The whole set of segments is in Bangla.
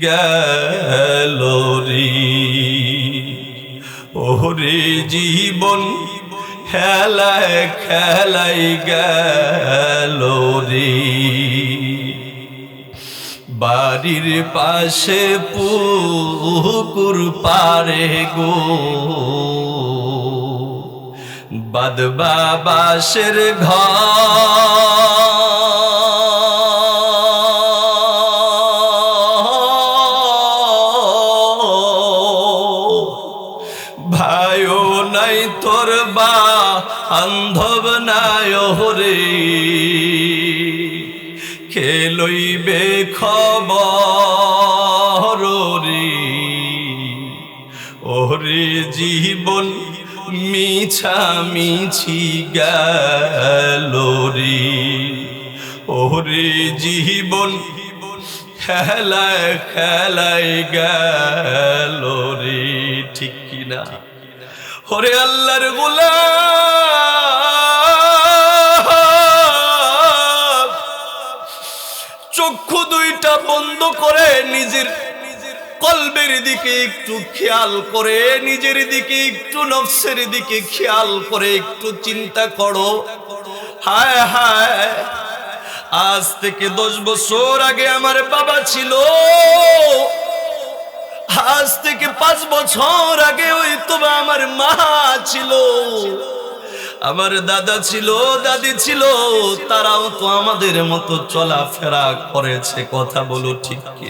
গেল রে। ওরে জীবন খেলায় খেলায় গেল রে। বাড়ির পাশে পুকুর পারে গো, বাঁধবা বাঁশের ঘর। ভাইও নাই তোর বান্ধব নাই ওরে, খেলইবে খবর রে। ওরে জীবন মিছামিছি গেল রে। ওরে জীবন খেলায় খেলায় গেল রে। ঠিক কিনা? ওরে আল্লাহর গোলাম, চক্ষু দুইটা বন্ধ করে নিজের কলবের দিকে একটু খেয়াল করে, নিজের দিকে একটু নফসের দিকে খেয়াল করে একটু চিন্তা করো। হায় হায়, আজ থেকে 10 বছর আগে আমার বাবা ছিল, আজ থেকে 5 বছর আগে হয়তো আমার মা ছিল, আমার দাদা ছিল, দাদি ছিল, তারাও তো আমাদের মতো চলাফেরা করেছে। কথা বলো ঠিক কি?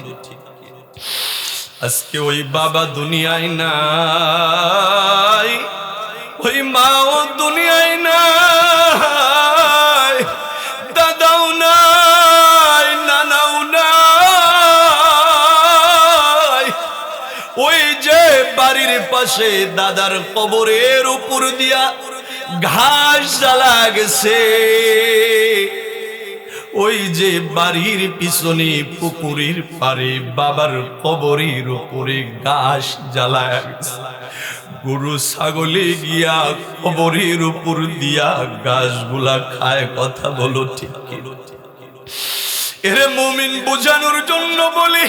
আজকে ওই বাবা দুনিয়ায় নাই, ওই মাও দুনিয়ায় নাই, দাদাও নাই, নানাও নাই। ওই যে বাড়ির পাশে দাদার কবরের উপর দিয়া ঘাস জ্বালা গেছে, ওই যে বাড়ির পিছনে পুকুরের পারে বাবার কবরের উপরে ঘাস জ্বালায় গেছে। গরু ছাগলে গিয়া কবরের উপর দিয়া ঘাসগুলা খায়। কথা বলো ঠিক কি? এরে মুমিন বোঝানোর জন্য বলি,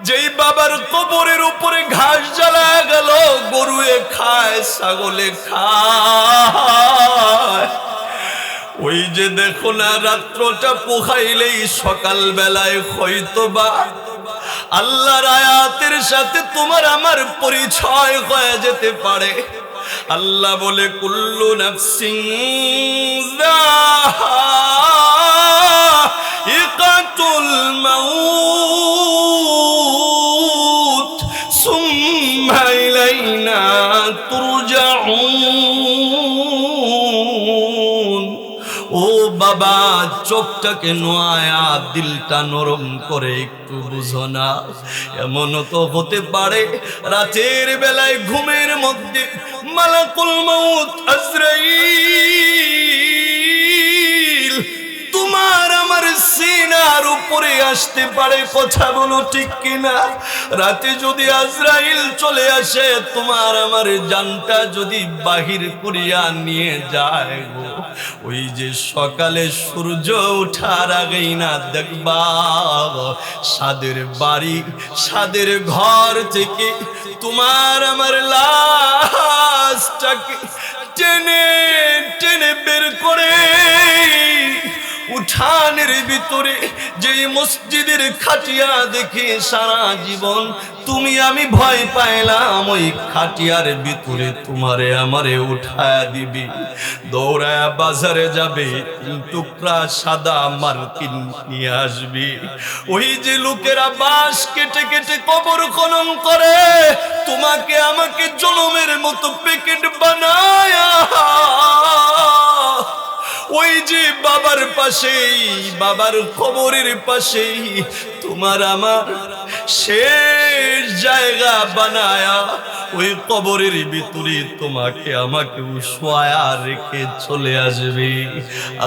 যেই বাবার কবরের উপরে ঘাস জ্বালায় গেল, গরুয়ে খায়, ছাগলে খায়। ওই যে দেখো না, রাত্রটা পোহাইলেই সকাল বেলায় হয়তোবা আল্লাহর আয়াতের সাথে তোমার আমার পরিচয় হয়ে যেতে পারে। আল্লাহ বলে, কুল্লু নাফসিন যায়িকাতুল মাউত সুম্মা ইলাইনা তুরজাউন। ও বাবা, চোখটাকে নোয়া, দিলটা নরম করে একটু বুঝো না। এমনও তো হতে পারে রাতের বেলায় ঘুমের মধ্যে মালাকুল মউত আজরাইল তোমার আমার সিনার উপরে আসতে পারে। কথা বলো ঠিক কিনা? রাতে যদি আজরাইল চলে আসে, তোমার আমার জানটা যদি বাহির করিয়া নিয়ে যায় গো, ওই যে সকালে সূর্য ওঠার আগেই না দেখবা সাদের বাড়ি, সাদের ঘর থেকে তোমার আমার লাশটাকে টেনে টেনে বের করে উঠানের ভিতরে যে মসজিদের খাটিয়া দেখে সারা জীবন তুমি আমি ভয় পাইলাম, ওই খাটিয়ার ভিতরে তোমারে আমারে উঠায়া দিবি। দৌড়ায়া বাজারে যাবে, টুকরা সাদা মার্কিন নিয়ে আসবি। ওই যে লোকেরা বাঁশ কেটে কেটে কবর খনন করে, তোমাকে আমাকে জনমের মতো প্যাকেট বানায়া ওই যে বাবার পাশেই, বাবার কবরের পাশেই তোমার আমার শেষ জায়গা বানায়া ওই কবরের ভিতরে তোমাকে আমাকে শোয়া রেখে চলে আসবে।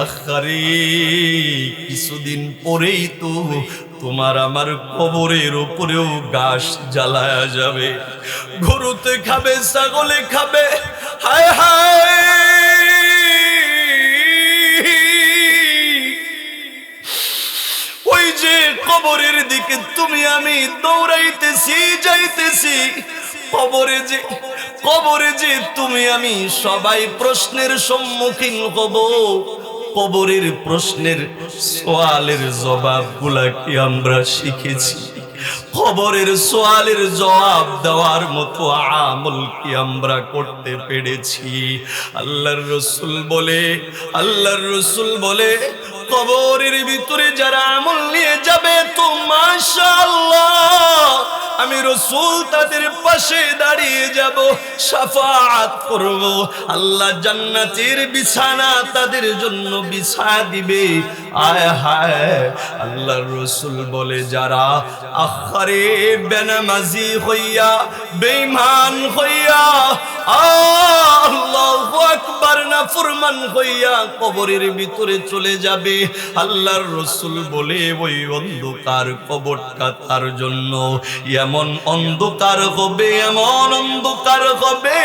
আখারে কিছুদিন পরেই তো তোমার আমার কবরের উপরেও ঘাস জ্বালায়া যাবে। গরুতে খাবে, ছাগলে খাবে। হায় হায়, ওই যে কবরের দিকে তুমি আমি দৌড়াইতেছি যাইতেছি, কবরে যে তুমি আমি সবাই প্রশ্নের সম্মুখীন হব। কবরের প্রশ্নের সওয়ালের জবাবগুলা কি আমরা শিখেছি? কবরের সওয়ালের জবাব দেওয়ার মতো আমল কি আমরা করতে পেরেছি? আল্লাহর রাসূল বলে কবরের ভিতরে যারা আমল নিয়ে যাবে তো মাশাআল্লাহ, আমি রাসূল তাদের পাশে দাঁড়িয়ে যাব, শাফাআত করব। আল্লাহ জান্নাতের বিছানা তাদের জন্য বিছায়া দিবে। আয় হায়, আল্লাহর রাসূল বলে যারা আখারে বেনামাজি হইয়া বেঈমান হইয়া আল্লাহু আকবার নাফরমান হইয়া কবরের ভিতরে চলে যাবে, আল্লাহর রাসূল বলে ওই অন্ধকার কবরটা তার জন্য এমন অন্ধকার হবে, এমন অন্ধকার হবে,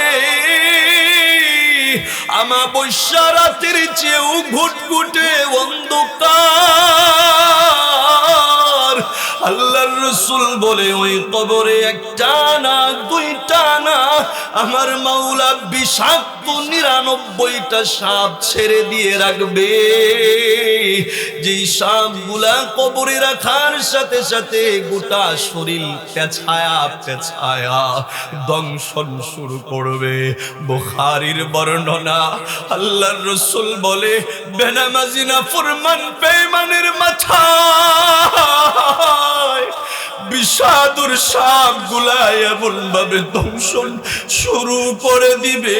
আমাবস্যা রাতের চেয়েও ঘুটঘুটে অন্ধকার। আল্লাহর রাসূল বলে ওই কবরে একটা না দুইটা না, আমার মাওলা বিষাক্ত 99টা সাপ ছেড়ে দিয়ে রাখবে। যেই সাপগুলা কবরে রাখার সাথে সাথে গোটা শরীর পেছায়া পেছায়া দংশন শুরু করবে। বুখারীর বর্ণনা, আল্লাহর রাসূল বলে বেনামাজি নাফরমান বেঈমানের মাথায় বিষাদুর সাপগুলা এমন ভাবে দংশন শুরু করে দিবে,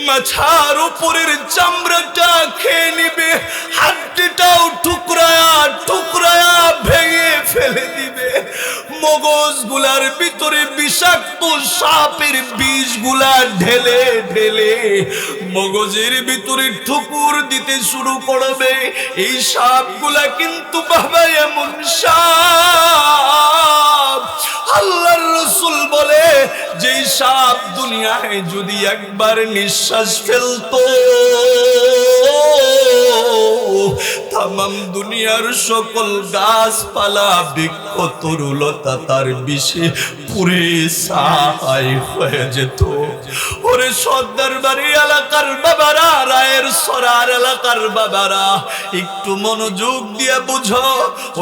মাথার উপরের চামড়াটা খেয়ে নিবে, হাড্ডিটাও টুকরায়া টুকরায়া ভেঙে ফেলে দিবে, মগজগুলার ভিতরে বিষাক্ত সাপের বিষগুলা ঢেলে ঢেলে মগজের ভিতরে ঠুকুর দিতে শুরু করবে। এই সাপগুলা কিন্তু বাবা এমন সাপ, আল্লাহর রাসূল বলে যেই সাপ দুনিয়ায় যদি একবার নিঃশ্বাস ফেলতো তামাম দুনিয়ার সকল গাছপালা বৃক্ষ তরুলতা তার বিষে পুরে ছাই হয়ে যেত। ওরে সর্দার বাড়ি এলাকার বাবারা, রায়ের সরার এলাকার বাবারা, একটু মনোযোগ দিয়ে বুঝো,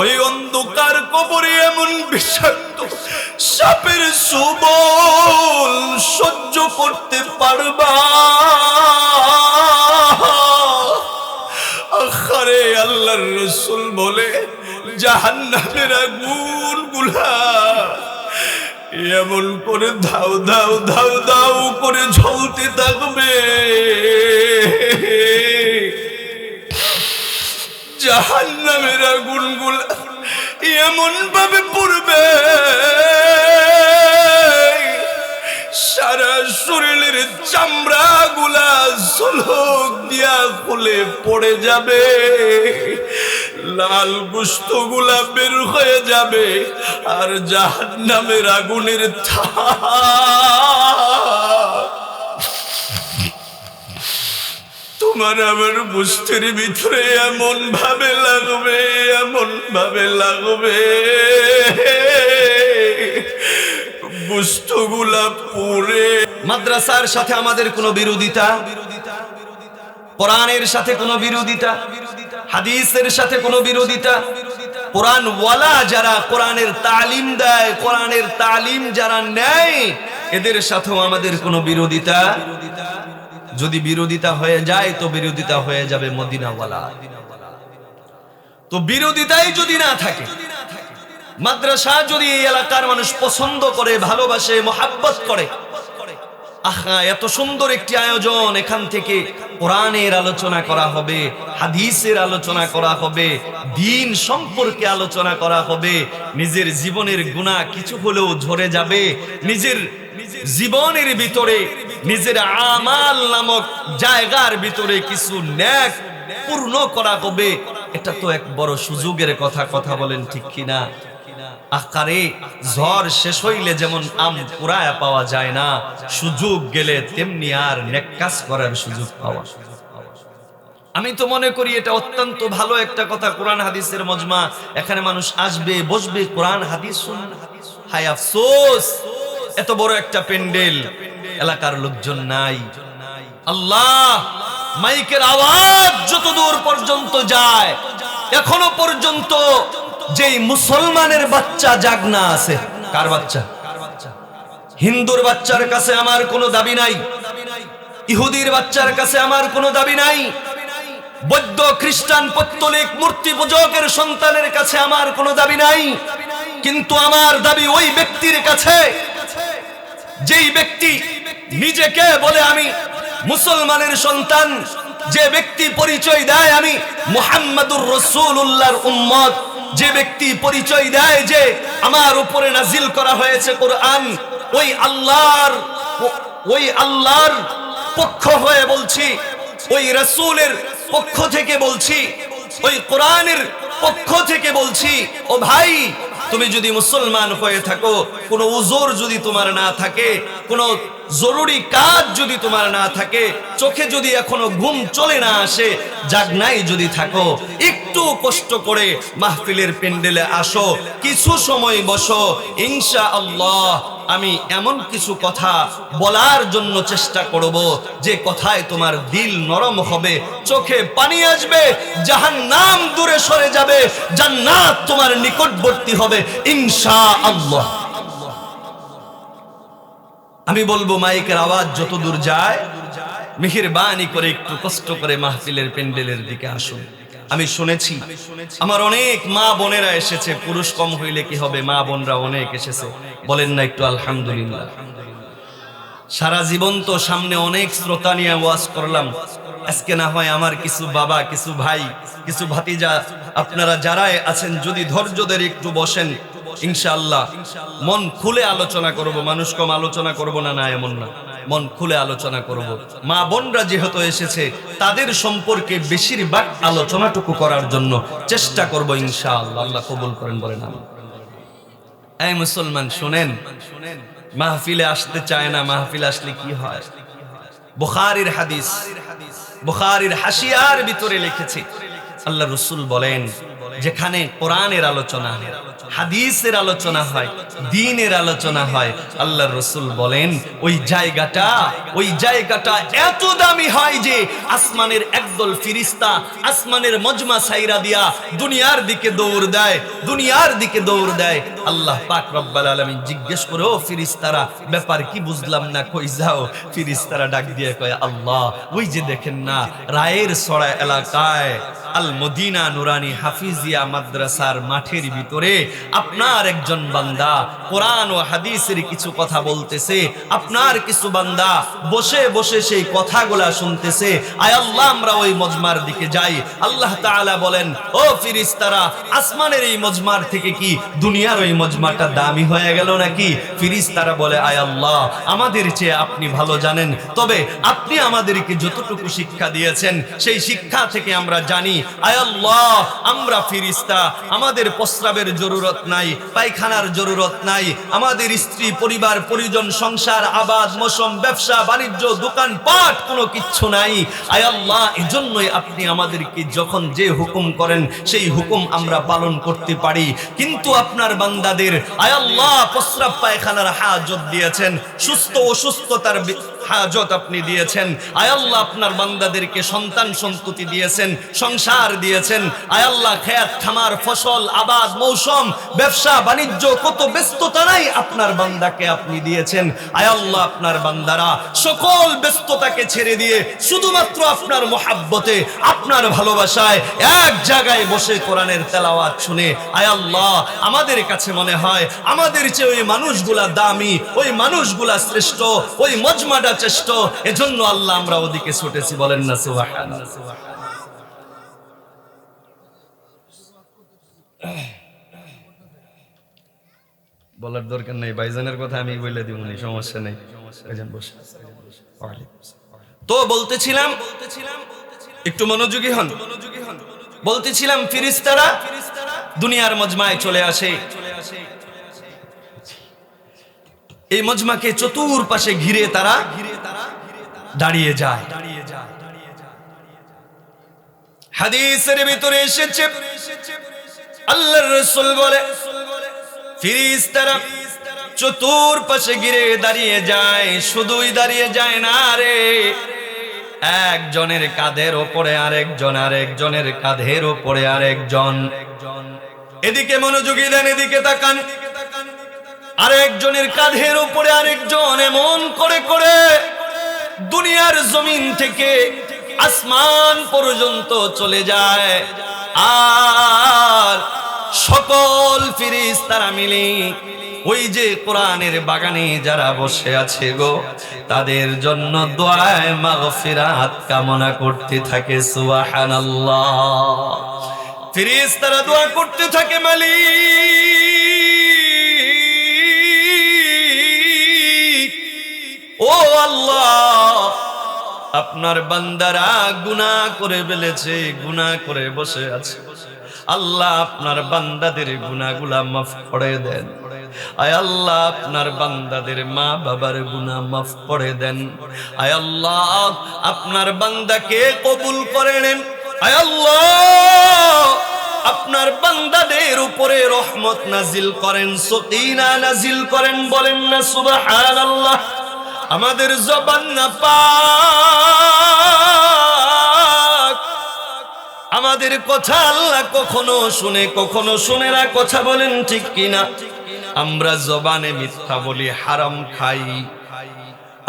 ওই অন্ধকার কবরে এমন বিষাক্ত সাপের সুবল সহ্য করতে পারবা? আরে আল্লাহর রাসূল বলে জাহান্নামের আগুনগুলা এমন করে ধাউ ধাউ ধাউ ধাউ করে জ্বলতে থাকবে, জাহান্নামের আগুনগুলা এমন ভাবে পড়বে সারা শরীরের চামড়া গুলা ঝলক দিয়া খুলে পড়ে যাবে, লাল গোশত গুলা বের হয়ে যাবে, আর জাহান্নামের আগুনের তোমার আমার গোশতের ভিতরে এমন ভাবে লাগবে, এমন ভাবে লাগবে গোশতগুলা পুড়ে। মাদ্রাসার সাথে আমাদের কোনো বিরোধিতা, কোরআনের সাথে কোনো বিরোধিতা, হাদিসের সাথে কোনো বিরোধিতা, কোরআন ওয়ালা যারা কোরআনের তালিম দেয়, কোরআনের তালিম যারা নেয়, এদের সাথেও আমাদের কোনো বিরোধিতা। যদি বিরোধিতা হয়ে যায় তো বিরোধিতা হয়ে যাবে মদিনাওয়ালা। তো বিরোধিতাই যদি না থাকে, মাদ্রাসা যদি এই এলাকার মানুষ পছন্দ করে, ভালোবাসে, মহাব্বত করে, আহা এত সুন্দর একটি আয়োজন, এখান থেকে কোরআনের আলোচনা করা হবে, হাদিসের আলোচনা করা হবে, দ্বীন সম্পর্কে আলোচনা করা হবে, নিজের জীবনের গুনাহ কিছু হলেও ঝরে যাবে, নিজের জীবনের ভিতরে নিজের আমাল নামক জায়গার ভিতরে কিছু নেক পূর্ণ করা হবে। এটা তো এক বড় সুযোগের কথা বলেন ঠিক কিনা? আকারে ঝড় শেষ হইলে যেমন আম কুড়ায়া পাওয়া যায় না, সুযোগ গেলে তেমনি আর নেক কাজ করার সুযোগ পাওয়া। আমি তো মনে করি এটা অত্যন্ত ভালো একটা কথা, কোরআন হাদিসের মজমা, এখানে মানুষ আসবে বসবে কোরআন হাদিস শুনবে। হায় আফসোস, এত বড় একটা প্যান্ডেল, এলাকার লোকজন নাই। আল্লাহ, মাইকের আওয়াজ যত দূর পর্যন্ত যায়, এখনো পর্যন্ত যেই মুসলমানের বাচ্চা জাগনা আছে, কার বাচ্চা? হিন্দুর বাচ্চার কাছে আমার কোনো দাবি নাই, ইহুদির বাচ্চার কাছে আমার কোনো দাবি নাই, বৌদ্ধ খ্রিস্টান পৌত্তলিক মূর্তি পূজকের সন্তানের কাছে আমার কোনো দাবি নাই। কিন্তু আমার দাবি ওই ব্যক্তির কাছে যেই ব্যক্তি নিজেকে বলে আমি মুসলমানের সন্তান, যে ব্যক্তি পরিচয় দেয় আমি মুহাম্মাদুর রাসূলুল্লাহর উম্মত, যে ব্যক্তি পরিচয় দেয় যে আমার উপরে নাজিল করা হয়েছে কোরআন, ওই আল্লাহর পক্ষ হয়ে বলছি, ওই রাসূলের পক্ষ থেকে বলছি, ওই কোরআনের পক্ষ থেকে বলছি, ও ভাই, তুমি যদি মুসলমান হয়ে থাকো, কোনো উজর যদি তোমার না থাকে, কোনো জরুরি কাজ যদি তোমার না থাকে, চোখে যদি এখনো ঘুম চলে না আসে, জাগনাই যদি থাকো, একটু কষ্ট করে মাহফিলের প্যান্ডেলে আসো, কিছু সময় বসো, ইনশাআল্লাহ আমি এমন কিছু কথা বলার জন্য চেষ্টা করব যে কথায় তোমার দিল নরম হবে, চোখে পানি আসবে, জাহান্নাম দূরে সরে যাবে, জান্নাত তোমার নিকটবর্তী হবে ইনশাআল্লাহ। আমি বলবো মাইকের আওয়াজ যত দূর যায়, মেহেরবানি করে একটু কষ্ট করে মাহফিলের প্যান্ডেলের দিকে আসুন। আমি শুনেছি আমার অনেক মা বোনেরা এসেছে, পুরুষ কম হইলে কি হবে, মা বোনরা অনেক এসেছে, বলেন না একটু আলহামদুলিল্লাহ। সারা জীবন তো সামনে অনেক শ্রোতা নিয়ে ওয়াজ করলাম, আজকে না হয় আমার কিছু বাবা, কিছু ভাই, কিছু ভাতিজা, আপনারা যারাই আছেন যদি ধৈর্য ধরে একটু বসেন, ইনশাআল্লাহ মন খুলে আলোচনা করব, মানুষ কম আলোচনা করব না, না এমন না, মন খুলে আলোচনা করব। মা বোনরা যেহেতু এসেছে তাদের সম্পর্কে বেশিরভাগ আলোচনাটুকু করার জন্য চেষ্টা করব ইনশাআল্লাহ। আল্লাহ কবুল করেন, বলেন আমিন। এই মুসলমান শুনেন, মাহফিলে আসতে চায় না, মাহফিলে আসলে কি হয়? বুখারীর হাদিস, বুখারীর হাসিয়ার ভিতরে লিখেছে, আল্লাহ রাসূল বলেন, যেখানে কোরআনের আলোচনা হয়, হাদিসের আলোচনা হয়, দ্বীনের আলোচনা হয়, আল্লাহর রাসূল বলেন ওই জায়গাটা এত দামি হয় যে আসমানের একদল ফেরেশতা আসমানের মজমা ছাইরা দিয়া দুনিয়ার দিকে দৌড় দেয়। আল্লাহ পাক রব্বুল আলামিন জিজ্ঞেস করে, ও ফেরেশতারা, ব্যাপার কি বুঝলাম না, কই যাও? ফেরেশতারা ডাক দিয়ে কয়, আল্লাহ, ওই যে দেখেন না, রায়ের সরা এলাকায় আল মদিনা নুরানি হাফিজিয়া মাদ্রাসার মাঠের ভিতরে আপনার একজন বান্দা কোরআন ও হাদিসের কিছু কথা বলতেছে, আপনার কিছু বান্দা বসে বসে সেই কথাগুলা শুনতেছে। আয় আল্লাহ, আমরা ওই মজমার দিকে যাই। আল্লাহ তাআলা বলেন, ও ফেরেশতারা, আসমানের এই মজমার থেকে কি দুনিয়ার ওই মজমাটা দামি হয়ে গেল নাকি? ফেরেশতারা বলে, আয় আল্লাহ, আমাদের চেয়ে আপনি ভালো জানেন, তবে আপনি আমাদেরকে যতটুকু শিক্ষা দিয়েছেন সেই শিক্ষা থেকে আমরা জানি, আয় আল্লাহ, আমরা ফেরেশতা, আমাদের প্রস্রাবের জরুরত নাই, পায়খানার জরুরত নাই, আমাদের স্ত্রী পরিবার পরিজন সংসার আবাদ মৌসুম ব্যবসা বাণিজ্য দোকান পাট কোনো কিচ্ছু নাই। আয় আল্লাহ, এজন্যই আপনি আমাদেরকে যখন যে হুকুম করেন সেই হুকুম আমরা পালন করতে পারি। কিন্তু আপনার বান্দাদের আয় আল্লাহ প্রস্রাব পায়খানার হাজত দিয়েছেন, সুস্থ অসুস্থতার হাজত আপনি দিয়েছেন। আয় আল্লাহ, আপনার বান্দাদেরকে সন্তান সন্ততি দিয়েছেন, সংসার দিয়েছেন। আয় আল্লাহ, খেত খামার ফসল আবাদ মৌসুম ব্যবসা বাণিজ্য কত ব্যস্ততা নাই আপনার বান্দাকে আপনি দিয়েছেন। আয় আল্লাহ, আপনার বান্দারা সকল ব্যস্ততাকে ছেড়ে দিয়ে শুধুমাত্র আপনার মহাব্বতে আপনার ভালোবাসায় এক জায়গায় বসে কোরআনের তেলাওয়াত শুনে, আয় আল্লাহ, আমাদের কাছে মনে হয় আমাদের চেয়ে ওই মানুষগুলা দামি, ওই মানুষগুলা শ্রেষ্ঠ, ওই মজমাটা শ্রেষ্ঠ। এজন্য আল্লাহ আমরা ওদিকে ছুটেছি, বলেন না সুবহানাল্লাহ। বলার দরকার নেই, ভাইজানের কথা আমি বলে দিব, সমস্যা নেই। তো বলতেছিলাম, একটু মনোযোগী হন। বলতেছিলাম ফেরেশতারা দুনিয়ার মজমায় চলে আসে, এই মজমাকে চতুর্পাশে ঘিরে তারা দাঁড়িয়ে যায়। হাদিসের ভিতরে এসেছে আল্লাহর রাসূল বলে ফেরেশতারা চতুর্পাশে ঘিরে দাঁড়িয়ে যায়, শুধুই দাঁড়িয়ে যায় না রে, একজনের কাঁধের ওপরে আরেকজন, আরেকজনের কাঁধের ওপরে আরেকজন। এদিকে মনোযোগী দেন, এদিকে তাকান। আরেকজনের কাঁধের উপরে আরেকজন এমন করে করে দুনিয়ার জমিন থেকে আসমান পর্যন্ত চলে যায়। আর সকল ফেরেশতারা মিলে ওই যে কোরআনের বাগানে যারা বসে আছে গো, তাদের জন্য দোয়ায়ে মাগফিরাত কামনা করতে থাকে। সুবহানাল্লাহ। ফেরেশতারা দোয়া করতে থাকে, মালিক ও আল্লাহ, আপনার বান্দারা গুনাহ করে ফেলেছে, গুনাহ করে বসে আছে, আল্লাহ আপনার বান্দাদের গুনাহগুলা মাফ করে দেন। আয় আল্লাহ আপনার বান্দাদের মা বাবার গুনাহ মাফ করে দেন। আয় আল্লাহ আপনার বান্দাকে কবুল করে নেন। আয় আল্লাহ আপনার বান্দাদের উপরে রহমত নাজিল করেন, সকিনা নাজিল করেন। বলেন না সুবহানাল্লাহ। আমাদের জবান না পাক, আমাদের কথা আল্লাহ কখনো শুনে কখনো শুনে না, কথা বলেন ঠিক কিনা? আমরা জবানে মিথ্যা বলি, হারাম খাই,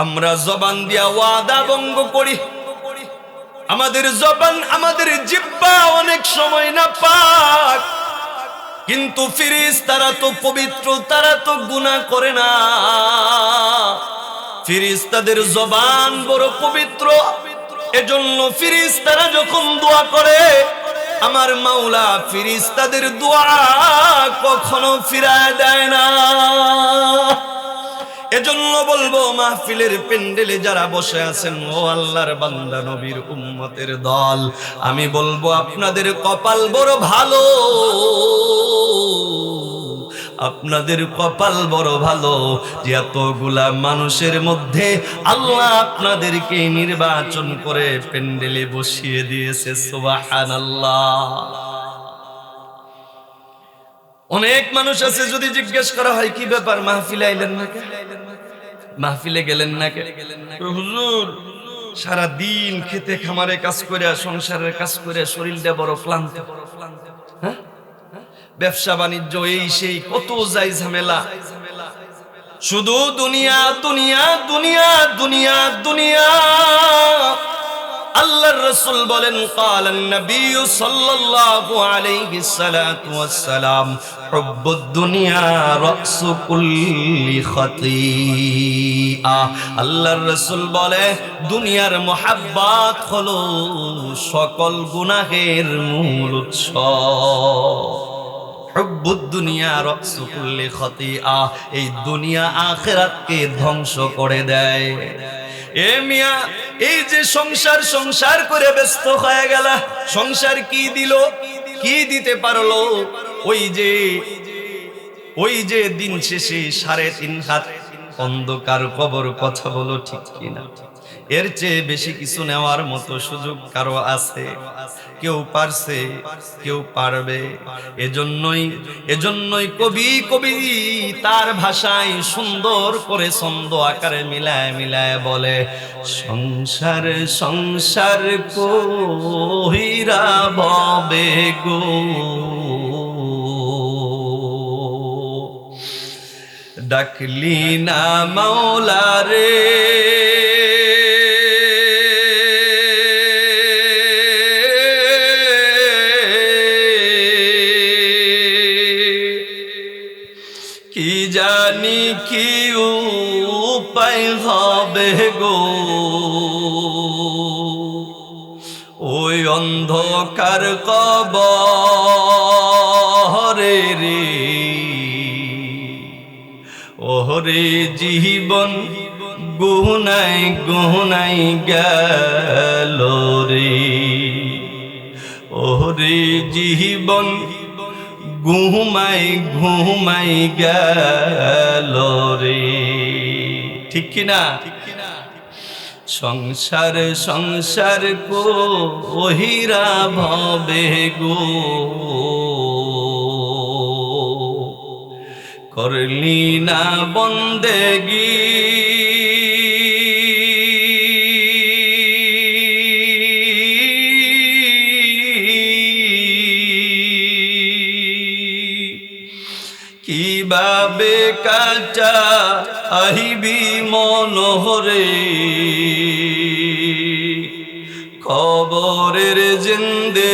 আমরা জবান দিয়া ওয়াদা ভঙ্গ করি, আমাদের জবান আমাদের জিহ্বা অনেক সময় না পাক, কিন্তু ফেরেশতারা তো পবিত্র, তারা তো গুনাহ করে না। ফেরেশতাদের জবান বড় পবিত্র, এজন্য ফেরেশতারা যখন দোয়া করে আমার মাওলা ফেরেশতাদের দোয়া কখনো ফিরায় দেয় না। এজন্য বলবো মাহফিলের প্যান্ডেলে যারা বসে আছেন, ও আল্লাহর বান্দা নবীর উম্মতের দল, আমি বলবো আপনাদের কপাল বড় ভালো, আপনাদের কপাল বড় ভালো যে এতগুলা মানুষের মধ্যে আল্লাহ আপনাদেরকে নির্বাচন করে প্যান্ডেলে বসিয়ে দিয়েছে। সুবহানাল্লাহ। অনেক মানুষ আছে, যদি জিজ্ঞেস করা হয় কি ব্যাপার মাহফিলে আইলেন না কে, মাহফিলে গেলেন না কে? হুজুর সারা দিন খেতে খামারে কাজ করে, সংসারের কাজ করে শরীরটা বড় ক্লান্ত, হ্যাঁ, ব্যবসা বাণিজ্য এই সেই কত যাই ঝামেলা, শুধু দুনিয়া দুনিয়া দুনিয়া দুনিয়া দুনিয়া। আল্লাহর রাসূল বলেন, ক্বালান নবী সাল্লাল্লাহু আলাইহি সাল্লাতু ওয়াস সালাম, হুব্বুদ দুনিয়া রাসু কুল্লি খাতিআ। আল্লাহর রাসূল বলে দুনিয়ার মোহাব্বত হলো সকল গুনাহের মূল উৎস। হুব্বুদ দুনিয়া রাসু কুল্লি খাতিআ, এই দুনিয়া আখিরাতকে ধ্বংস করে দেয়। এ মিয়া, এই যে সংসার সংসার করে ব্যস্ত হয়ে গেল, সংসার কি দিল, কি দিতে পারলো? ওই যে দিন শেষে 3.5 হাত অন্ধকার কবর, কথা বলো ঠিক কিনা? এর চেয়ে বেশি কিছু নেওয়ার মতো সুযোগ কারো আছে? কেউ পারছে, কেউ পারবে। এজন্যই কবি তার ভাষায় সুন্দর করে ছন্দ আকারে মিলায় মিলায় বলে, সংসার সংসার কইরা ভবে গো, ডাকলি না মাওলা রে, কি জানি কি উপায় হবে গো, ওই অন্ধকার কবরে রে, ওরে জীবন গুনাই গুনাই গেল রে, ওরে জীবন ঘুমাই ঘুমাই গেল রে। ঠিক কিনা? সংসার সংসার কহিরা ভবে গো করলি না বন্দেগি কিভাবে কাটা আহিবি মনোহরে খবরের জিন্দেগিরি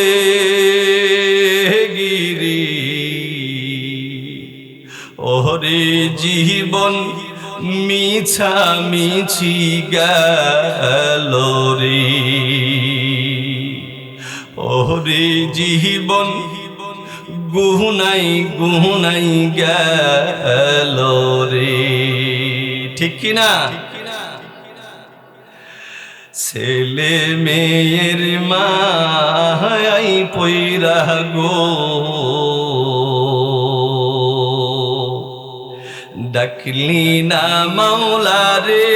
ওরে জীবন মিছা মিছি গেল রে ওরে জীবন গুহুনাই গুহুনাই গেল রে ঠিক কিনা ছেলে মেয়ের মায়াই পইরা গো ডাকলি না মাওলা রে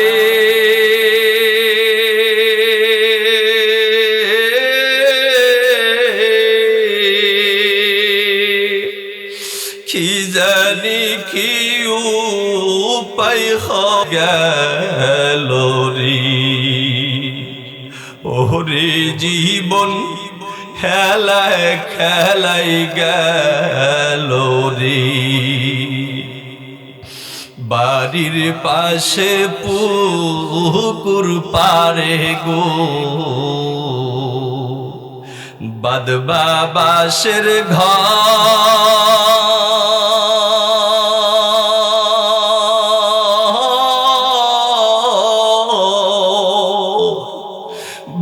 কি জানি কি উপায় গেল রে ওরে জীবন খেলায় খেলাই গেল রে বাড়ির পাশে পুকুর পারে গো বাদবা বাসের ঘর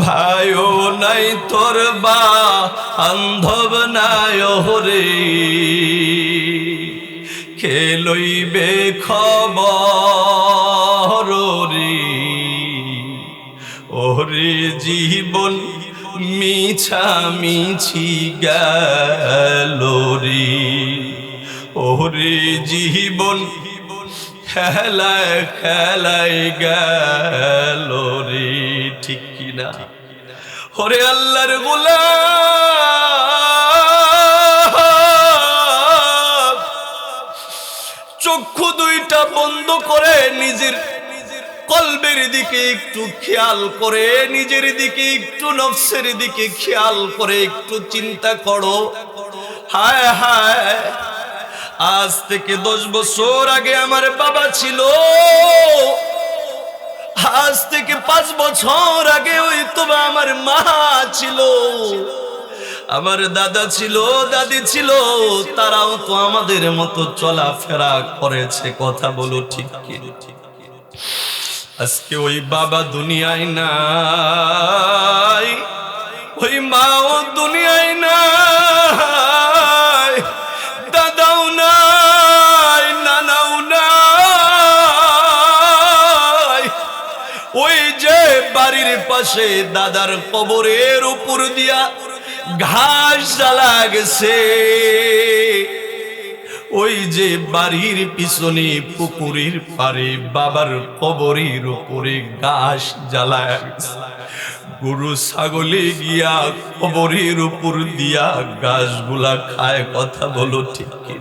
ভাইও নাই তোর বা বান্ধব নাই ওরে খেলইবে খবর রে ওরে জীবন মিছা মিছি গেল রে ওরে জীবন খেলায় খেলায় গেল রে ঠিক কিনা ওরে আল্লাহর গোলাম চক্ষু দুইটা বন্ধ করে নিজের কলবের দিকে একটু খেয়াল করে নিজের দিকে একটু নফসের দিকে খেয়াল করে একটু চিন্তা করো হায় হায় আজ থেকে 10 বছর আগে আমার বাবা ছিল আজ থেকে 5 বছর আগে ওই তো আমার মা ছিল আমার দাদা ছিল দাদি ছিল তারাও তো আমাদের মতো চলাফেরা করেছে কথা বলো ঠিক কি আজকে ওই বাবা দুনিয়ায় নাই ওই মাও দুনিয়ায় নাই দাদাও নাই নানাও নাই ওই যে বাড়ির পাশে দাদার কবরের উপর দিয়া ঘাস জ্বালা গেছে ওই যে বাড়ির পিছনে পুকুরের পারে বাবার কবরের উপরে ঘাস জ্বালা গেছে গরু ছাগলে গিয়া কবরের উপর দিয়া ঘাসগুলা খায় কথা বলো ঠিক কি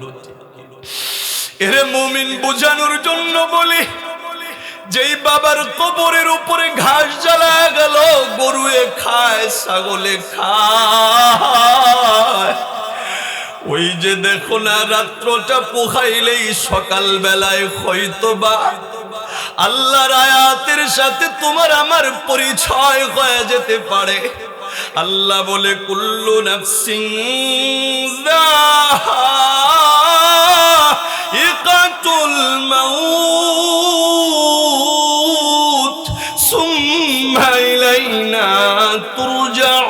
এরে মুমিন বোঝানোর জন্য বলি যেই বাবার কবরের উপরে ঘাস জ্বালা গেল গরুয়ে খায় ছাগলে খায় ওই যে দেখো না রাত্রটা পোখাইলেই সকাল বেলায় হয়তোবা আল্লাহর আয়াতের সাথে তোমার আমার পরিচয় হয়ে যেতে পারে আল্লাহ বলে কুল্লু নাফসিন যায়িকাতুল মাউত সুম্মা ইলাইনা তুরজাউন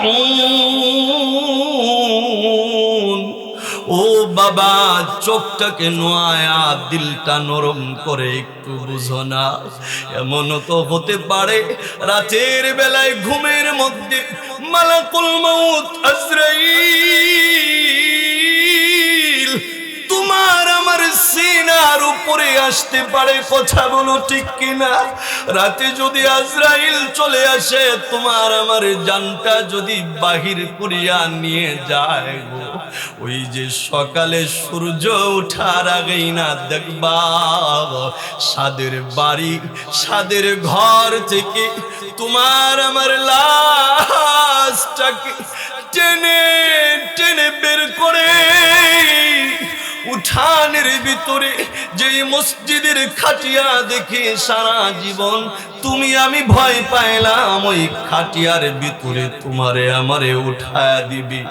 ও বাবা চোখটাকে নোয়া দিলটা নরম করে একটু বুঝো না এমন তো হতে পারে রাতের বেলায় ঘুমের মধ্যে মালাকুল মউত আজরাইল তোমার আমার সিনার উপরে আসতে পারে, কথা বলো ঠিক কিনা? রাতে যদি আজরাইল চলে আসে, তোমার আমার জানটা যদি বাহির করিয়া নিয়ে যায় গো, ওই যে সকালে সূর্য ওঠার আগেই না দেখবা সাদের বাড়ি, সাদের ঘর থেকে তোমার আমার লাশটাকে টেনে টেনে বের করে উঠানের ভিতরে যেই মসজিদের খাটিয়া দেখে সারা জীবন তুমি আমি ভয় পাইলাম, ওই খাটিয়ার ভিতরে তোমারে আমারে উঠায়া দিবি।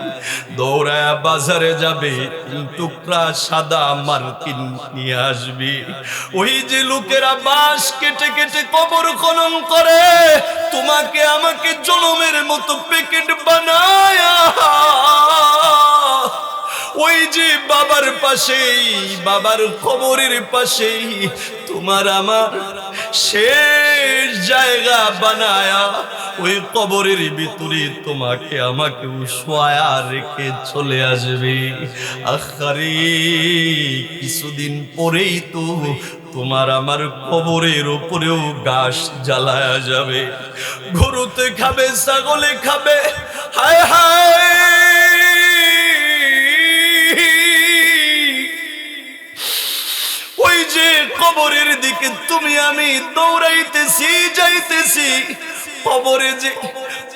দৌড়ায়া বাজারে যাবে, 3 টুকরা সাদা মার্কিন নিয়ে আসবি। ওই যে লোকেরা বাঁশ কেটে কেটে কবর খনন করে, তোমাকে আমাকে জনমের মতো প্যাকেট বানায়া ওই যে বাবার পাশেই, বাবার কবরের পাশেই তোমার আমার শেষ জায়গা বানায়া ওই কবরের ভিতরে তোমাকে আমাকে শোয়া রেখে চলে আসবে। আখারে কিছুদিন পরেই তো তোমার আমার কবরের উপরেও গাছ জ্বালায়া যাবে, গরুতে খাবে, ছাগলে খাবে। হায় হায়, ওই যে কবরের দিকে তুমি আমি দৌড়াইতেছি, যাইতেছি।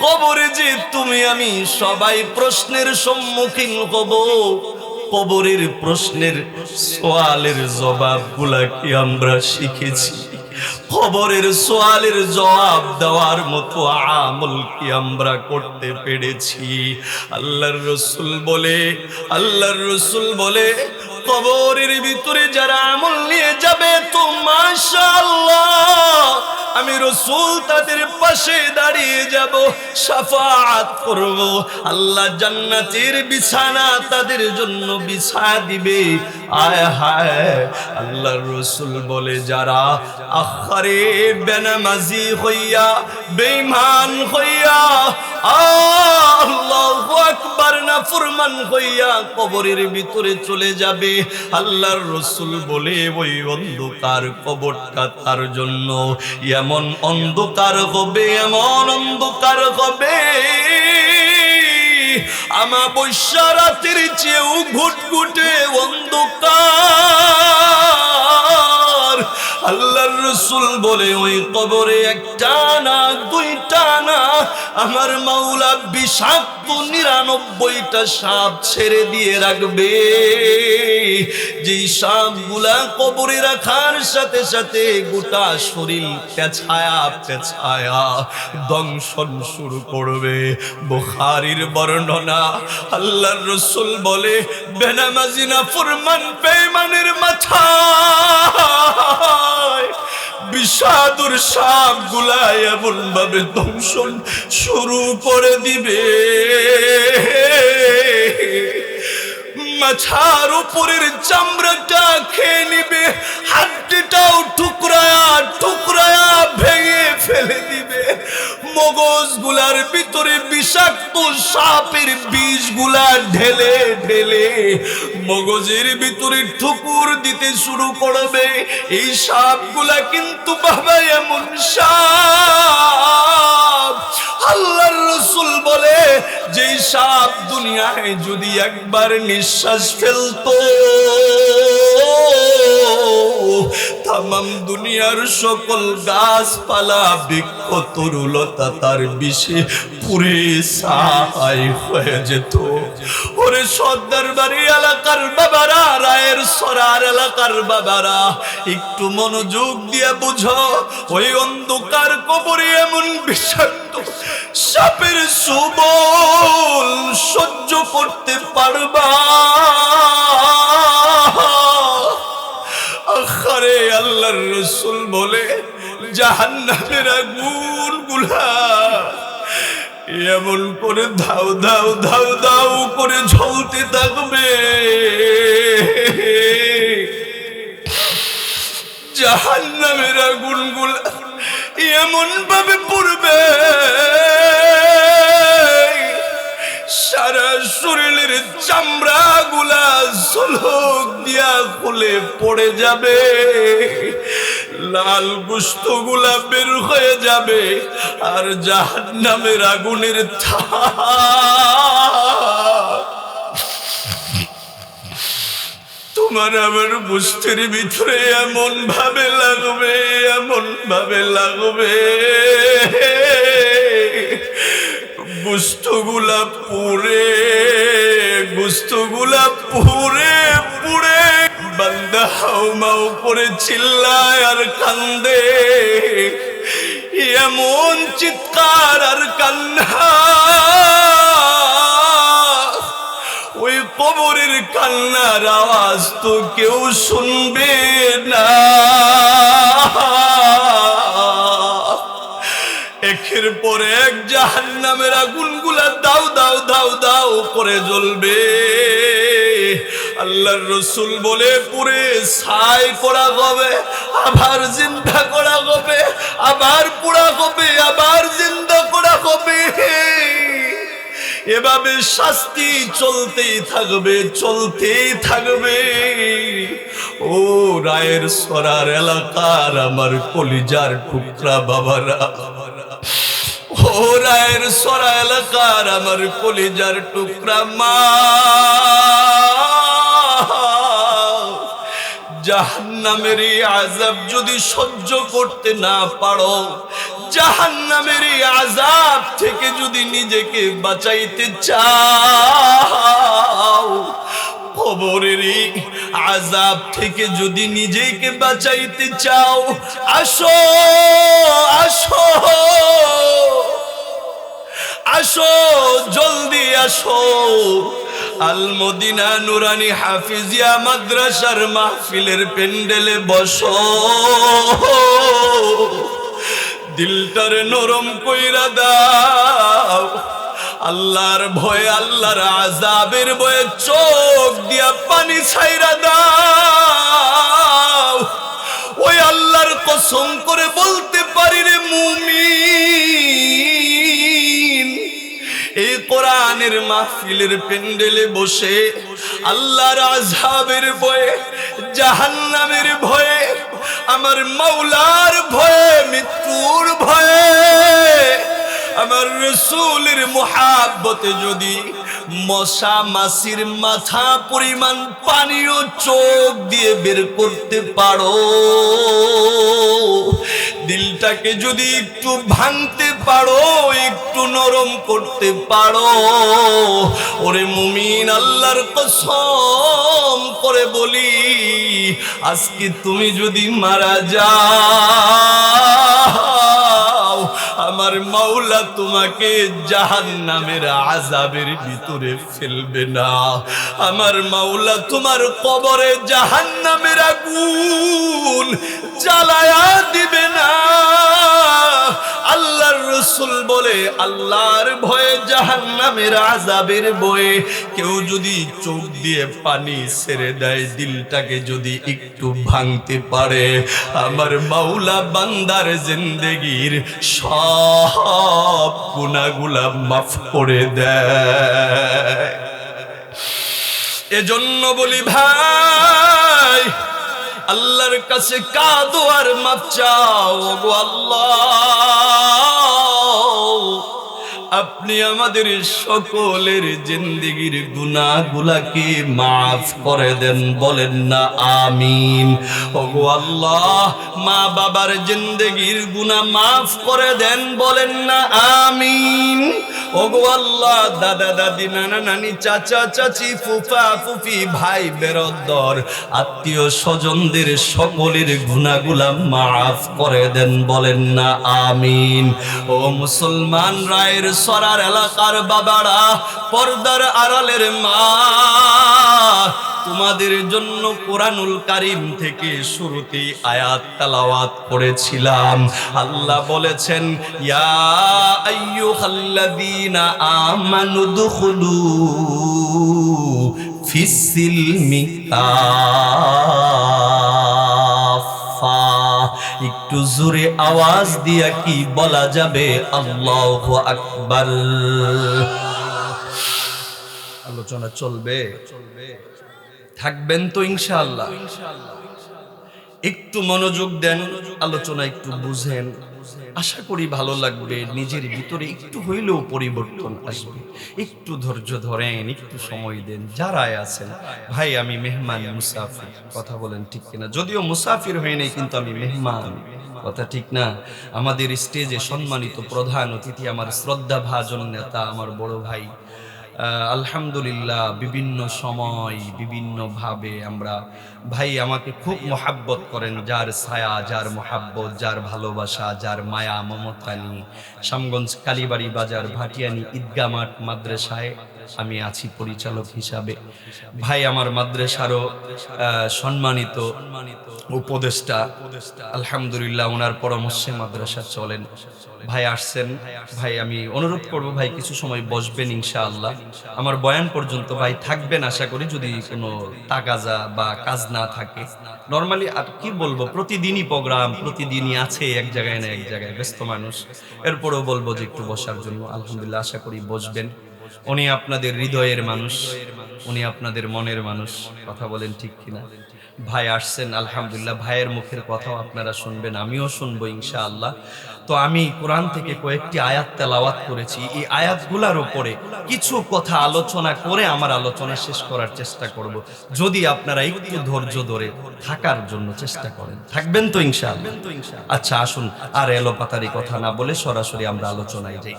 কবরে যে তুমি আমি সবাই প্রশ্নের সম্মুখীন হব। কবরের প্রশ্নের সওয়ালের জবাবগুলা কি আমরা শিখেছি? কবরের সওয়ালের জবাব দেওয়ার মতো আমল কি আমরা করতে পেরেছি? আল্লাহর রাসূল বলে কবরের ভিতরে যারা আমল নিয়ে যাবে তো মাশাআল্লাহ, আমি রাসূল তাদের পাশে দাঁড়িয়ে যাব, শাফাআত করব। আল্লাহ জান্নাতের বিছানা তাদের জন্য বিছায়া দিবে। আয় হায়, আল্লাহর রাসূল বলে যারা আখারে বেনামাজি হইয়া, বেঈমান হইয়া, আল্লাহু আকবার নাফরমান হইয়া কবরের ভিতরে চলে যাবে, আল্লাহর রাসূল বলে ওই অন্ধকার কবরটা তার জন্য এমন অন্ধকার হবে, এমন অন্ধকার হবে, আমাবস্যা রাতের চেয়েও ঘুটঘুটে অন্ধকার। আল্লাহর রাসূল বলে ওই কবরে একটা না, দুইটা না, আমার মাওলা বিষাক্ত 99টা সাপ ছেড়ে দিয়ে রাখবে। যেই সাপগুলা কবরে রাখার সাথে সাথে গোটা শরীর পেছায়া পেছায়া দংশন শুরু করবে। বুখারীর বর্ণনা, আল্লাহর রাসূল বলে বেনামাজি নাফরমান বেঈমানের মাথায় বিষাদুর সাপগুলা এমন ভাবে দংশন শুরু করে দিবে, মাথার উপরের চামড়াটা খেয়ে নিবে, হাড্ডিটাও টুকরায়া টুকরায়া ভেঙে ফেলে দিবে, মগজগুলার ভিতরে বিষাক্ত সাপের বিষগুলা ঢেলে ঢেলে মগজের ভিতরে ঠুকুর দিতে শুরু করবে। এই সাপগুলা কিন্তু বাবা এমন সাপ, আল্লাহর রাসূল বলে যেই সাপ দুনিয়ায় যদি একবার নিঃশ্বাস ফেলতো, তামাম দুনিয়ার সকল গাছপালা বৃক্ষ তরুলতা তার বিষে পুরে ছাই হয়ে যেত। ওরে সর্দারবাড়ি এলাকার বাবারা, রায়ের সরার এলাকার বাবারা, একটু মনোযোগ দিয়ে বুঝো, ওই অন্ধকার কবরে এমন বিষাক্ত সাপের সুবল সহ্য করতে পারবা? আখারে আল্লাহর রাসূল বলে জাহান্নামের আগুনগুলা এমন করে ধাউ ধাউ ধাউ ধাউ করে জ্বলতে থাকবে, জাহান্নামের আগুনগুলা এমন ভাবে পড়বে সারা শরীরের চামড়া গুলা ঝলক দিয়া খুলে পড়ে যাবে, লাল গোশতগুলা বের হয়ে যাবে, আর জাহান্নামের আগুনের তোমার আমার গোশতের ভিতরে এমন ভাবে লাগবে, এমন ভাবে লাগবে, গোশতগুলা পুড়ে, গোশতগুলা পুড়ে পুড়ে বান্দা হাউমাউ করে চিল্লায় আর কান্দে, এমন চিৎকার আর কান্না, ওই কবরের কান্নার আওয়াজ তো কেউ শুনবে না। একের পর এক জাহান্নামের আগুনগুলা দাও দাও দাও দাও করে জ্বলবে। আল্লাহর রাসূল বলে পুরে ছাই করা হবে, আবার জিন্দা করা হবে, আবার পোড়া হবে, আবার জিন্দা করা হবে। এভাবে শাস্তি চলতেই থাকবে, চলতেই থাকবে। ও রায়ের সরার এলাকার আমার কলিজার টুকরা বাবারা, ও রায়ের সরা এলাকার আমার কলিজার টুকরা মা, জাহান্নামের এই আযাব যদি সহ্য করতে না পারো, জাহান্নামের এই আযাব থেকে যদি নিজেকে বাঁচাইতে চাও, কবরের এই আযাব থেকে যদি নিজেকে বাঁচাইতে চাও, আসো আসো আসো, জলদি আসো। আল মদিনা নুরানি হাফিজিয়া মাদ্রাসার মাহফিলের প্যান্ডেলে বসো, দিলটারে নরম কইরা দাও। আল্লাহর ভয়ে, আল্লাহর আযাবের ভয়ে চোখ দিয়া পানি ছাইরা দাও। ওই আল্লাহর কসম করে বলতে পারি রে মুমিন, এই কোরআনের মাহফিলের প্যান্ডেলে বসে আল্লাহর আযাবের ভয়ে, জাহান্নামের ভয়ে, আমার মাওলার ভয়ে, মৃত্যুর ভয়ে, আমার রাসূলের মুহাব্বতে যদি মশা মাছির মাথা পরিমাণ পানিও চোখ দিয়ে বের করতে পারো, দিলটাকে যদি একটু ভাঙতে পারো, একটু নরম করতে পারো, ওরে মুমিন আল্লাহর কসম করে বলি, আজকে তুমি যদি মারা যাও, আমার মাওলা তোমাকে জাহান্নামের আযাবের ভিতরে ফেলবে না। আমার মাওলা তোমার কবরে জাহান্নামের আগুন জ্বালায়া দিবে না। আল্লাহর রাসূল বলে, আল্লাহর ভয়ে, জাহান্নামের আযাবের ভয়ে কেউ যদি চোখ দিয়ে পানি ছেড়ে দেয়, দিলটাকে যদি একটু ভাঙতে পারে, আমার মাওলা বান্দার জিন্দেগির সব গুনাহগুলা মাফ করে দেয়। এজন্য বলি ভাই, আল্লাহর কাছে কাঁদো আর মাফ চাও। গো আল্লাহ, আপনি আমাদের সকলের জিন্দেগির গুনাহগুলাকে মাফ করে দেন, বলেন না আমিন। ওগো আল্লাহ, মা বাবার জিন্দেগির গুনাহ মাফ করে দেন, বলেন না আমিন। ওগো আল্লাহ, দাদা দাদি, নানা নানি, চাচা চাচি, ফুফা ফুফি, ভাই বেরদর, আত্মীয় স্বজনদের সকলের গুনাহগুলা মাফ করে দেন, বলেন না আমিন। ও মুসলমান রায়ের সরার এলাকার বাবারা, পর্দার আড়ালের মা, তোমাদের জন্য কোরআনুল কারীম থেকে শুরুতেই আয়াত তেলাওয়াত করেছিলাম। আল্লাহ বলেছেন, ইয়া আইয়ুহাল্লাযীনা আমানু দুখুলু ফিস-সিলমি কাফা। একটু জোরে আওয়াজ দিয়া কি বলা যাবে? আল্লাহু আকবার। আলোচনা চলবে? থাকবেন তো ইনশাআল্লাহ? একটু মনোযোগ দেন, আলোচনা একটু বুঝেন, আশা করি ভালো লাগবে। নিজের ভিতরে একটু হইলেও পরিবর্তন আসবে। একটু ধৈর্য ধরেন, একটু সময় দেন। যারাই আছেন, ভাই আমি মেহমান মুসাফির, কথা বলেন ঠিক কিনা? যদিও মুসাফির হয়ে নেই, কিন্তু আমি মেহমান, কথা ঠিক না? আমাদের স্টেজে সম্মানিত প্রধান অতিথি, আমার শ্রদ্ধা ভাজন নেতা, আমার বড় ভাই। আলহামদুলিল্লাহ, বিভিন্ন সময় বিভিন্ন ভাবে আমরা, ভাই আমাকে খুব মোহাব্বত করেন। যার ছায়া, যার মোহাব্বত, যার ভালোবাসা, যার মায়া মমতা নিয়ে শ্যামগঞ্জ কালীবাড়ি বাজার ভাটিয়ানি ঈদগাহ মাঠ মাদ্রাসায় আমি আছি পরিচালক হিসাবে। ভাই আমার মাদ্রাসারও সম্মানিত উপদেষ্টা, আলহামদুলিল্লাহ ওনার পরামর্শে মাদ্রাসা চলেন। ভাই আসছেন, ভাই আমি অনুরোধ করব ভাই কিছু সময় বসবেন ইনশাআল্লাহ। আমার বয়ান পর্যন্ত ভাই থাকবেন আশা করি, যদি কোনো তাগাজা বা কাজ না থাকে। নরমালি আর কি বলবো, প্রতিদিনই প্রোগ্রাম, প্রতিদিনই আছে এক জায়গায় না এক জায়গায়, ব্যস্ত মানুষ। এরপরেও বলবো যে একটু বসার জন্য। আলহামদুলিল্লাহ, আশা করি বসবেন। উনি আপনাদের হৃদয়ের মানুষ, উনি আপনাদের মনের মানুষ, কথা বলেন ঠিক কিনা? ভাই আসছেন, আলহামদুলিল্লাহ। ভাইয়ের মুখের কথাও আপনারা শুনবেন, আমিও শুনবো ইনশাআল্লাহ। তো আমি কোরআন থেকে কয়েকটি আয়াত তেলাওয়াত করেছি। এই আয়াতগুলোর উপরে কিছু কথা আলোচনা করে আমার আলোচনা শেষ করার চেষ্টা করব, যদি আপনারা একটু ধৈর্য ধরে থাকার জন্য চেষ্টা করেন। থাকবেন তো ইনশাআল্লাহ? আচ্ছা আসুন, আর এলোপাতারি কথা না বলে সরাসরি আমরা আলোচনায় যাই।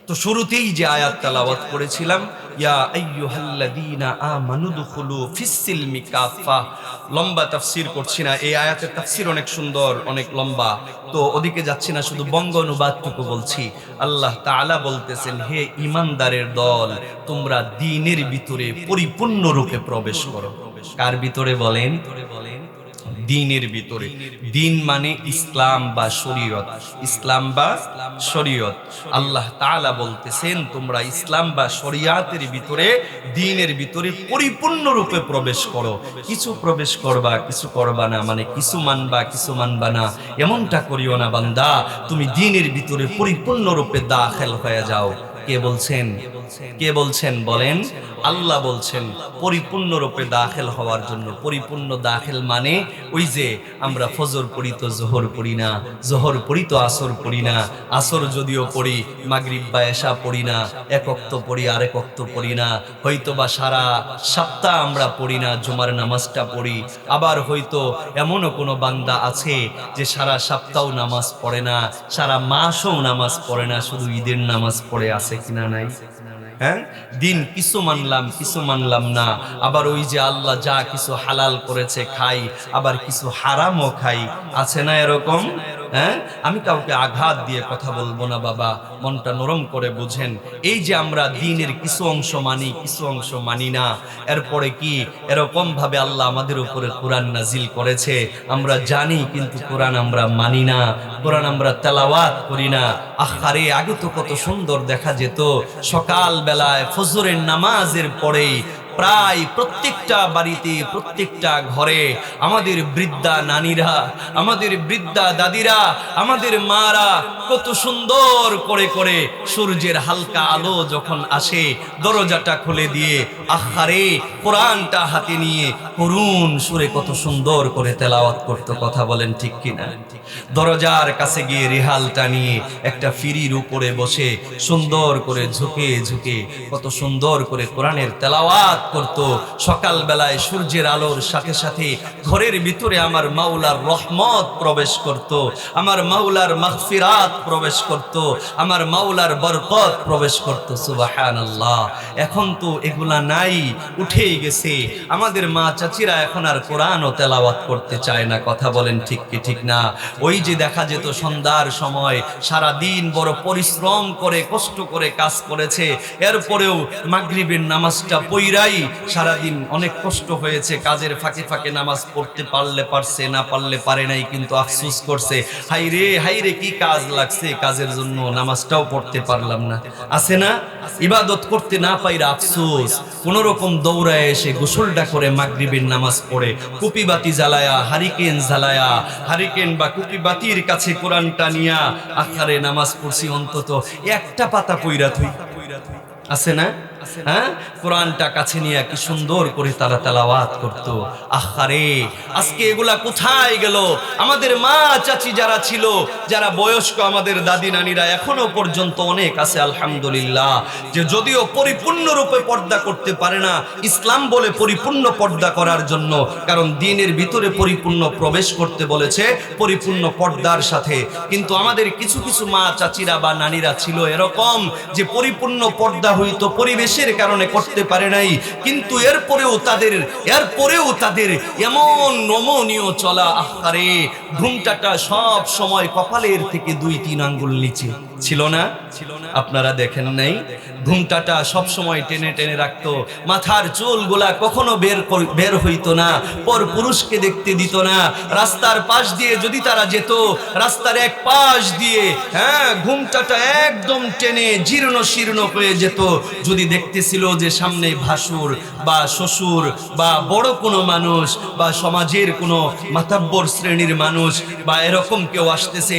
তো শুরুতেই যে আয়াত তেলাওয়াত করেছিলাম, ইয়া আইয়ুহাল্লাযীনা আমানু দুখুলু ফিস-সিলমি কাফা। লম্বা তাফসীর করছি না, এই আয়াতের তাফসীর অনেক সুন্দর, অনেক লম্বা, তো ওদিকে যাচ্ছি না, শুধু বঙ্গ অনুবাদটুকু বলছি। আল্লাহ তাআলা বলতেছেন, হে ঈমানদারের দল, তোমরা দ্বীনের ভিতরে পরিপূর্ণ রূপে প্রবেশ করো। কার ভিতরে বলেন? দ্বীনের ভিতরে। দ্বীন মানে ইসলাম বা শরীয়ত, ইসলাম বা শরীয়ত। আল্লাহ তাআলা বলতেছেন, তোমরা ইসলাম বা শরীয়তের ভিতরে, দ্বীনের ভিতরে পরিপূর্ণ রূপে প্রবেশ করো। কিছু প্রবেশ করবা, কিছু করবা না, মানে কিছু মানবা, কিছু মানবা না, এমনটা করিও না বান্দা। তুমি দ্বীনের ভিতরে পরিপূর্ণ রূপে দাখিল হয়ে যাও। কে বলছেন? কে বলছেন বলেন? আল্লাহ বলছেন পরিপূর্ণ রূপে দাখিল হওয়ার জন্য। পরিপূর্ণ দাখিল মানে ওই যে আমরা ফজর পড়ি তো জোহর পড়ি না, জোহর পড়ি তো আসর পড়ি না, আসর যদিও পড়ি মাগরিব বা এশা পড়ি না, এক ওয়াক্ত পড়ি আরেক ওয়াক্ত পড়ি না, হয়তো বা সারা সপ্তাহ আমরা পড়ি না, জুমার নামাজটা পড়ি। আবার হয়তো এমনও কোনো বান্দা আছে যে সারা সপ্তাহ নামাজ পড়ে না, সারা মাসও নামাজ পড়ে না, শুধু ঈদের নামাজ পড়ে। আছে কিনা নাই? হ্যাঁ, দিন কিছু মানলাম, কিছু মানলাম না। আবার ওই যে আল্লাহ যা কিছু হালাল করেছে খাই, আবার কিছু হারামও খাই। আছে না এরকম? হ্যাঁ, আমি কাউকে আঘাত দিয়ে কথা বলবো না বাবা, মনটা নরম করে বুঝেন। এই যে আমরা দ্বীনের কিছু অংশ মানি, কিছু অংশ মানি না, এরপরে কি এরকম ভাবে আল্লাহ আমাদের উপরে কোরআন নাজিল করেছে, আমরা জানি কিন্তু কোরআন আমরা মানি না, কোরআন আমরা তেলাওয়াত করি না। আহারে, আগে তো কত সুন্দর দেখা যেত, সকাল বেলায় ফজরের নামাজের পরেই প্রায় প্রত্যেকটা বাড়িতে, প্রত্যেকটা ঘরে আমাদের বৃদ্ধা নানীরা, আমাদের বৃদ্ধা দাদিরা, আমাদের মারা কত সুন্দর করে করে সূর্যের হালকা আলো যখন আসে, দরজাটা খুলে দিয়ে আহারে কোরআনটা হাতে নিয়ে করুণ সুরে কত সুন্দর করে তেলাওয়াত করতো। কথা বলেন ঠিক কিনা? দরজার কাছে গিয়ে রেহালটা নিয়ে একটা ফিরির উপরে বসে সুন্দর করে ঝুঁকে ঝুঁকে কত সুন্দর করে কোরআনের তেলাওয়াত করত। সকাল বেলায় সূর্যের আলোর সাথে সাথে ঘরের ভিতরে আমার মাওলার রহমত প্রবেশ করত, আমার মাওলার মাগফিরাত প্রবেশ করত, আমার মাওলার বরকত প্রবেশ করত। সুবহানাল্লাহ। এখন তো এগুলা নাই, উঠেই গেছে। আমাদের মা চাচিরা এখন আর কোরআন ও তেলাওয়াত করতে চায় না। কথা বলেন ঠিক কি ঠিক না? ওই যে দেখা যেত সন্ধ্যার সময় সারা দিন বড় পরিশ্রম করে কষ্ট করে কাজ করেছে, এরপরেও মাগরিবের নামাজটা পইরাই সারাদিন অনেক কষ্ট হয়েছে, কাজের ফাঁকে ফাঁকে নামাজ পড়তে পারলে পারছে, না পারলে পারে নাই, কিন্তু আফসোস করছে, হাইরে হাইরে কি কাজ লাগছে, কাজের জন্য নামাজটাও পড়তে পারলাম না। আছে না? ইবাদত করতে না পাইরা আফসোস, কোন রকম দৌড়ায় এসে গোসলটা করে মাগরিবের নামাজ পড়ে কুপি বাতি জ্বালায়া, হারিকেন জ্বালায়া, হারিকেন বা কুপি বাতির কাছে কোরআনটা নিয়া আখারে নামাজ পড়ছি, অন্তত একটা পাতা পইরা থই। আছে না? হ্যাঁ, কোরআনটা কাছে নিয়ে কি সুন্দর করে তারা তেলাওয়াত করতো। আহারে, আজকে এগুলা কোথায় গেল? আমাদের মা চাচি যারা ছিল, যারা বয়স্ক, আমাদের দাদি নানিরা এখনো পর্যন্ত অনেক আছে আলহামদুলিল্লাহ, যে যদিও পরিপূর্ণরূপে পর্দা করতে পারে না, ইসলাম বলে পরিপূর্ণ পর্দা করার জন্য, কারণ দ্বীনের ভিতরে পরিপূর্ণ প্রবেশ করতে বলেছে পরিপূর্ণ পর্দার সাথে। কিন্তু আমাদের কিছু কিছু মা চাচিরা বা নানিরা ছিল এরকম যে পরিপূর্ণ পর্দা হয়তো পরিবেশের কারণে করতে পারে নাই, কিন্তু এরপরেও তাদের এমন নমনীয় চলা, আহারে, ঘুমটাটা সব সময় কপালের থেকে 2-3 আঙ্গুল নিচে ছিল না? আপনারা দেখেন নাই? ঘুমটাটা সব সময় টেনে টেনে রাখতো, মাথার চুলগুলা কখনো বের হইতো না, পর পুরুষকে দেখতে দিত না। রাস্তার পাশ দিয়ে যদি তারা যেত, রাস্তার এক পাশ দিয়ে, হ্যাঁ, ঘুমটাটা একদম টেনে জীর্ণ শীর্ণ হয়ে যেত। যদি দেখতেছিল যে সামনে ভাসুর বা শ্বশুর বা বড় কোনো মানুষ বা সমাজের কোনো মাতাব্বর শ্রেণীর মানুষ বা এরকম কেউ আসতেছে,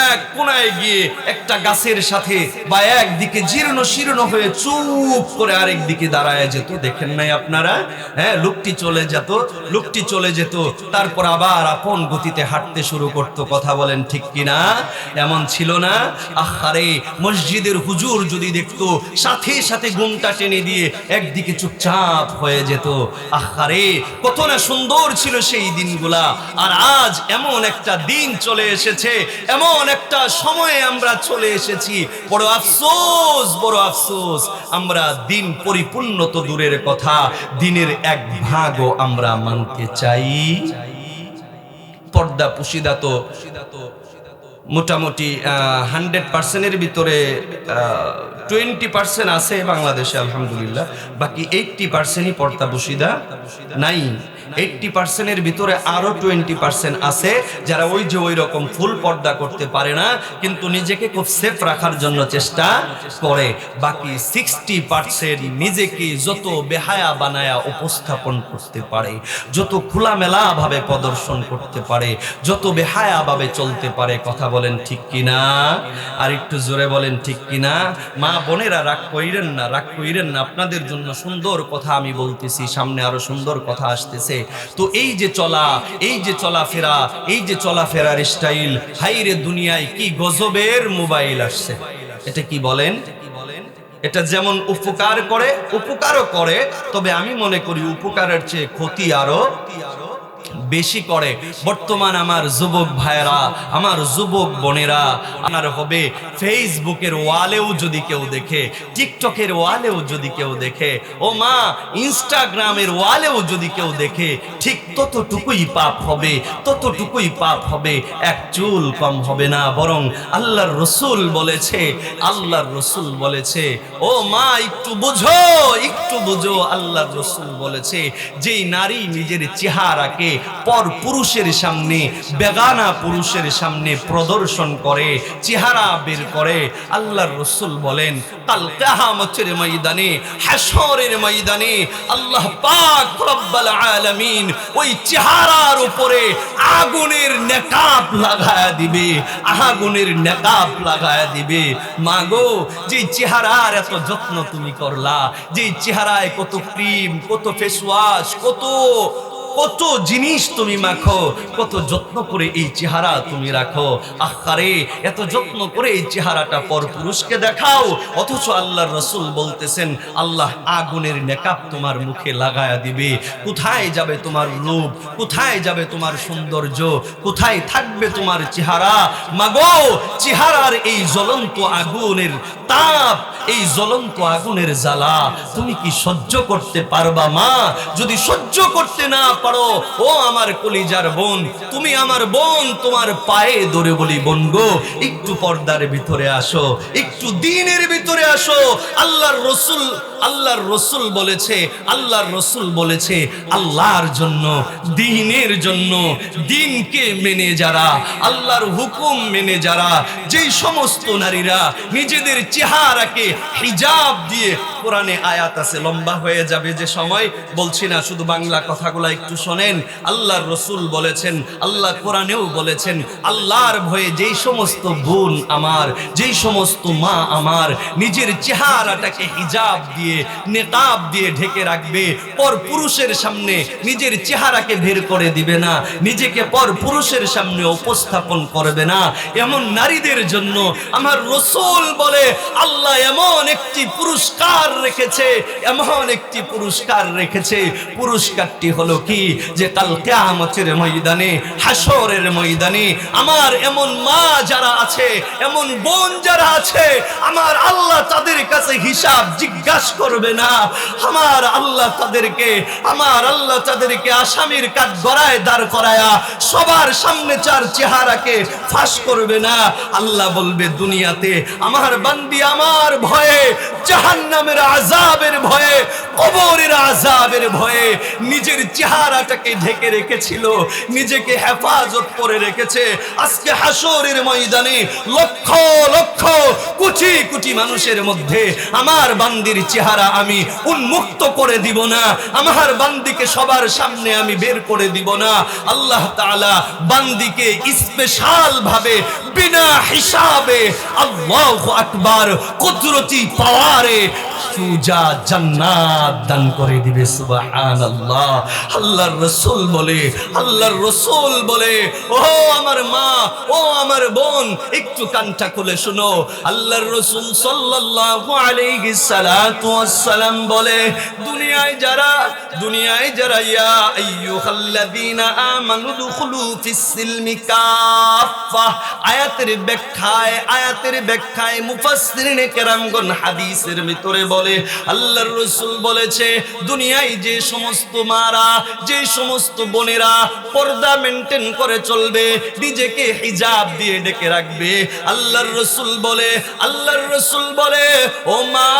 এক কোনায় গিয়ে একটা গাছের সাথে বা একদিকে জীর্ণ শীর্ণ হয়ে চুপ করে আরেক দিকে দাঁড়ায় যেত। দেখেন নাই আপনারা? হ্যাঁ, লোকটি চলে যেত, তারপর আবার আপন গতিতে হাঁটতে শুরু করতো। কথা বলেন ঠিক কিনা? এমন ছিল না? আহারে, মসজিদের হুজুর যদি দেখতো, সাথে সাথে ঘুমটা টেনে দিয়ে একদিকে চুপচাপ হয়ে যেত। আহারে, কত না সুন্দর ছিল সেই দিনগুলা। আর আজ এমন একটা দিন চলে এসেছে, এমন একটা সময়ে আমরা চলে এসেছি, বড় আফসোস, আমরা দিন পরিপূর্ণ তো দূরের কথা, দিনের এক ভাগও আমরা মানতে চাই। পর্দা পুশিদা তো মোটামুটি 100%-এর ভিতরে 20% আছে বাংলাদেশে আলহামদুলিল্লাহ, বাকি 80%ই পর্দা পুশিদা নাই। 80%-এর ভিতরে আরো 20% আছে যারা ওই রকম ফুল পর্দা করতে পারে না, কিন্তু নিজেকে খুব সেফ রাখার জন্য চেষ্টা করে। বাকি 60% নিজেকে যত বেহায়া বানায়া উপস্থাপন করতে পারে, যত খোলামেলা ভাবে প্রদর্শন করতে পারে, যত বেহায়া ভাবে চলতে পারে। কথা বলেন ঠিক কিনা? আর একটু জোরে বলেন ঠিক কিনা? মা বোনেরা রাগ কইরেন না, আপনাদের জন্য সুন্দর কথা আমি বলতেছি, সামনে আরো সুন্দর কথা আসতেছে। তো এই যে চলাফেরার স্টাইল, হাইরে দুনিয়ায় কি গজবের মোবাইল আসছে। এটা কি বলেন? এটা যেমন উপকারও করে, তবে আমি মনে করি উপকারের চেয়ে ক্ষতি আরো বেশি করে। বর্তমান আমার যুবক ভাইরা, আমার যুবক বোনেরা, আমার হবে ফেসবুকের ওয়ালেও যদি কেউ দেখে, টিকটকের ওয়ালেও যদি কেউ দেখে, ও মা, ইনস্টাগ্রামের ওয়ালেও যদি কেউ দেখে, ঠিক ততটুকুই পাপ হবে, এক চুল কম হবে না। বরং আল্লাহর রসুল বলেছে, ও মা, একটু বুঝো, আল্লাহর রসুল বলেছে, যেই নারী নিজের চেহারাকে পর পুরুষের সামনে, বেগানা পুরুষের সামনে প্রদর্শন করে, চেহারা বের করে, আল্লাহর রাসূল বলেন কাল কিয়ামতের ময়দানে, হাশরের ময়দানে আল্লাহ পাক রব্বুল আলামিন ওই চেহারার উপরে আগুনের নেকাব লাগায়া দিবে। মাগো, যে চেহারার এত যত্ন তুমি করলা, যে চেহারায় কত ক্রিম, কত ফেস ওয়াশ, কত জিনিস তুমি মাখো, কত যত্ন করে এই চেহারা তুমি রাখো, আহারে, এত যত্ন করে এই চেহারাটা পর পুরুষকে দেখাও, অথচ আল্লাহর রাসূল বলতেছেন আল্লাহ আগুনের নেকাব তোমার মুখে লাগায়া দিবে। কোথায় যাবে তোমার রূপ? কোথায় যাবে তোমার সৌন্দর্য? কোথায় থাকবে তোমার চেহারা? মাগো, চেহারার এই জ্বলন্ত আগুনের তাপ, এই জ্বলন্ত আগুনের জ্বালা তুমি কি সহ্য করতে পারবা মা? যদি সহ্য করতে না পারো, ও আমার কলিজার বোন, তুমি আমার বোন, তোমার পায়ে ধরে বলি, বোন গো, একটু পর্দার ভিতরে আসো, একটু দ্বীনের ভিতরে আসো। আল্লাহর রাসূল বলেছে আল্লাহর জন্য, দ্বীনের জন্য, দ্বীনকে মেনে যারা, আল্লাহর হুকুম মেনে যারা, যেই সমস্ত নারীরা নিজেদের চেহারাকে হিজাব দিয়ে, কোরআনে আয়াত আছে, লম্বা হয়ে যাবে যে সময়, বলছি না, শুধু বাংলা কথাগুলো একটু শোনেন। আল্লাহর রাসূল বলেছেন, আল্লাহ কোরআনেও বলেছেন, আল্লাহর ভয়ে যেই সমস্ত বোন আমার, যেই সমস্ত মা আমার নিজের চেহারাটাকে হিজাব দিয়ে দিয়ে নেকাব দিয়ে ঢেকে রাখবে, পর পুরুষের সামনে নিজের চেহারাকে বের করে দিবে না, নিজেকে পর পুরুষের সামনে উপস্থাপন করবে না। এমন নারীদের জন্য আমার রাসূল বলে আল্লাহ এমন একটি পুরস্কার রেখেছে, এমন একটি পুরস্কার রেখেছে। পুরস্কারটি হলো কি, যে কাল কিয়ামতের ময়দানে, হাসরের ময়দানে আমার এমন মা যারা আছে, এমন বোন যারা আছে, আমার আল্লাহ তাদের কাছে হিসাব জিজ্ঞাসা করবে না। আমার আল্লাহ তাদেরকে আসামির কাঠ গড়ায় দাঁড় করায়া সবার সামনে চার চেহারাকে ফাঁস করবে না। আল্লাহ বলবে দুনিয়াতে আমার বান্দি আমার ভয়ে, জাহান্নামের আযাবের ভয়ে, কবরের আযাবের ভয়ে নিজের চেহারাটাকে ঢেকে রেখেছিল, নিজেকে হেফাজত করে রেখেছে। আজকে হাসরের ময়দানে লক্ষ লক্ষ কোটি কোটি মানুষের মধ্যে আমার বান্দির চেহারা আমি উন্মুক্ত করে দিব না, আমার বান্দিকে সবার সামনে আমি বের করে দিব না। আল্লাহ তাআলা বান্দিকে স্পেশাল ভাবে বিনা হিসাবে, আল্লাহু আকবার, কুদরতি পাওয়ারে সুজা জান্নাত দান করে দিবে। সুবহানাল্লাহ। আল্লাহর রাসূল বলে ও আমার মা, ও আমার বোন, একটু কানটা খুলে শুনো। আল্লাহর রাসূল সাল্লাল্লাহু আলাইহি সাল্লাতু ওয়াস সালাম বলে দুনিয়ায় যারা ইয়া আইয়ুহাল্লাযীনা আমানু দুখুলু ফিস সিলমি কাফা, আয়াতের ব্যাখ্যায় মুফাসসিরিনে কেরামগণ হাদিসের ভিতরে বলে আল্লাহর রাসূল বলেছে দুনিয়ায় যে সমস্ত মারা, যে সমস্ত বোনেরা পর্দা মেইনটেইন করে চলবে, নিজেকে হিজাব দিয়ে ঢেকে রাখবে, আল্লাহর রাসূল বলে ও মা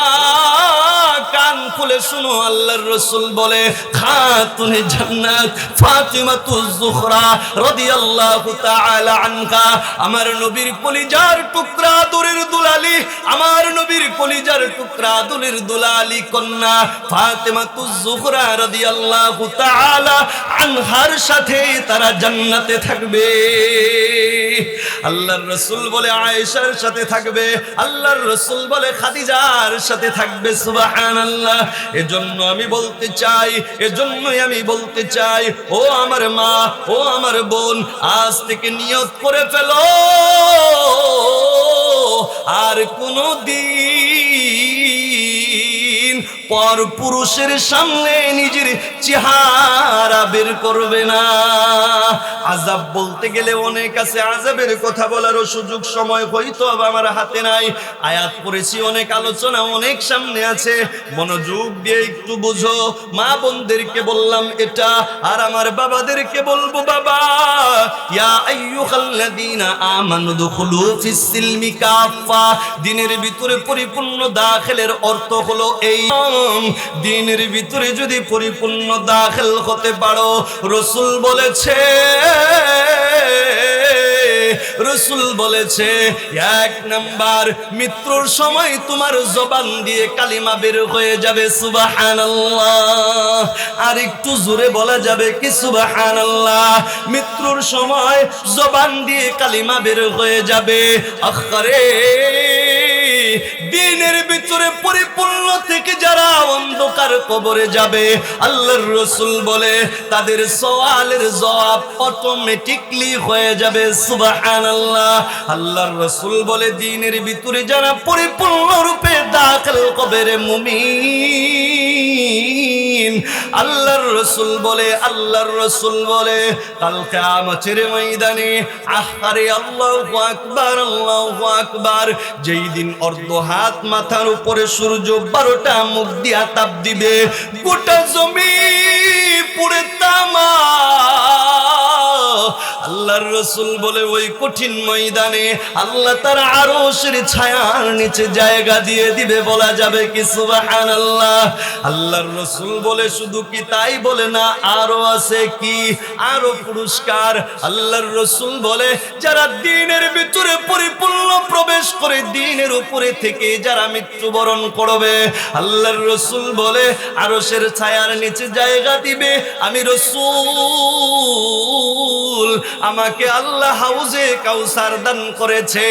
কান খুলে শুনো, আল্লাহর রাসূল বলে খাতুনে জান্নাত ফাতিমাতুজ জোহরা রাদিয়াল্লাহু তাআলা আনহা, আমার নবীর কলিজার টুকরা দূরের দুলালি, আমার নবীর কলিজার টুকরা দূরের দুলালি কন্যা ফাতিমাতুজ জোহরা রাদিয়াল্লাহু তাআলা আনহার সাথে তারা জান্নাতে থাকবে। আল্লাহর রাসূল বলে আয়েশার সাথে থাকবে, আল্লাহর রাসূল বলে খাদিজার সাথে থাকবে। সুবহানাল্লাহ। এজন্যই আমি বলতে চাই ও আমার মা, ও আমার বোন, আজ থেকে নিয়ত করে ফেলো আর কোনদিন পর পুরুষের সামনে নিজের চেহারা বের করবে না। আযাব বলতে গেলে অনেক আছে, আযাবের কথা বলারও সুযোগ সময় হয়তো আমার হাতে নাই। আয়াত পড়েছি, অনেক আলোচনা অনেক সামনে আছে, মনোযোগ দিয়ে একটু বুঝো। মা বোনদেরকে বললাম এটা, আর আমার বাবাদেরকে বলবো বাবা, ইয়া আইয়ুহাল্লাযীনা আমানু দুখুলু ফিস সিলমি কাফা, দিনের ভিতরে পরিপূর্ণ দাখিলের অর্থ হলো এই, দিনের ভিতরে যদি পরিপূর্ণ দাখিল হতে পারো, রাসূল বলেছে এক নাম্বার মৃত্যুর সময় তোমার জবান দিয়ে কালিমা বের হয়ে যাবে। সুবহানাল্লাহ। আর একটু জোরে বলা যাবে কি সুবহানাল্লাহ? মৃত্যুর সময় জবান দিয়ে কালিমা বের হয়ে যাবে। আখরে দিনের ভিতরে পরিপূর্ণ থেকে যারা অন্ধকার কবরে যাবে, আল্লাহর রাসূল বলে তাদের সওয়ালের জবাব অটোমেটিকলি হয়ে যাবে। সুবহানাল্লাহ। আল্লাহর রাসূল বলে দিনের ভিতরে যারা পরিপূর্ণ রূপে দাখিল কবরে মুমিন, আল্লাহর রাসূল বলে কাল কিয়ামতের ময়দানে আহারে আল্লাহু আকবার, যেই দিন অর্ধ হাত মাথার উপরে সূর্য 12টা মুখ দিয়া তাপ দিবে, গোটা জমিন পুড়ে তামা। আল্লাহর রাসূল বলে ওই কঠিন ময়দানে আল্লাহ তার আরশের ছায়ার নিচে জায়গা দিয়ে দিবে। বলা যাবে কি সুবহানাল্লাহ? আল্লাহর রাসূল বলে শুধু কি তাই বলে না, আরো আছে কি, আরো পুরস্কার। আল্লাহর রাসূল বলে যারা দ্বীনের ভিতরে পরিপূর্ণ প্রবেশ করে দ্বীনের উপরে থেকে যারা মৃত্যুবরণ করবে, আল্লাহর রাসূল বলে আরশের ছায়ার নিচে জায়গা দিবে আমি রাসূল। আমাকে আল্লাহ হাউজে কাউসার দান করেছে।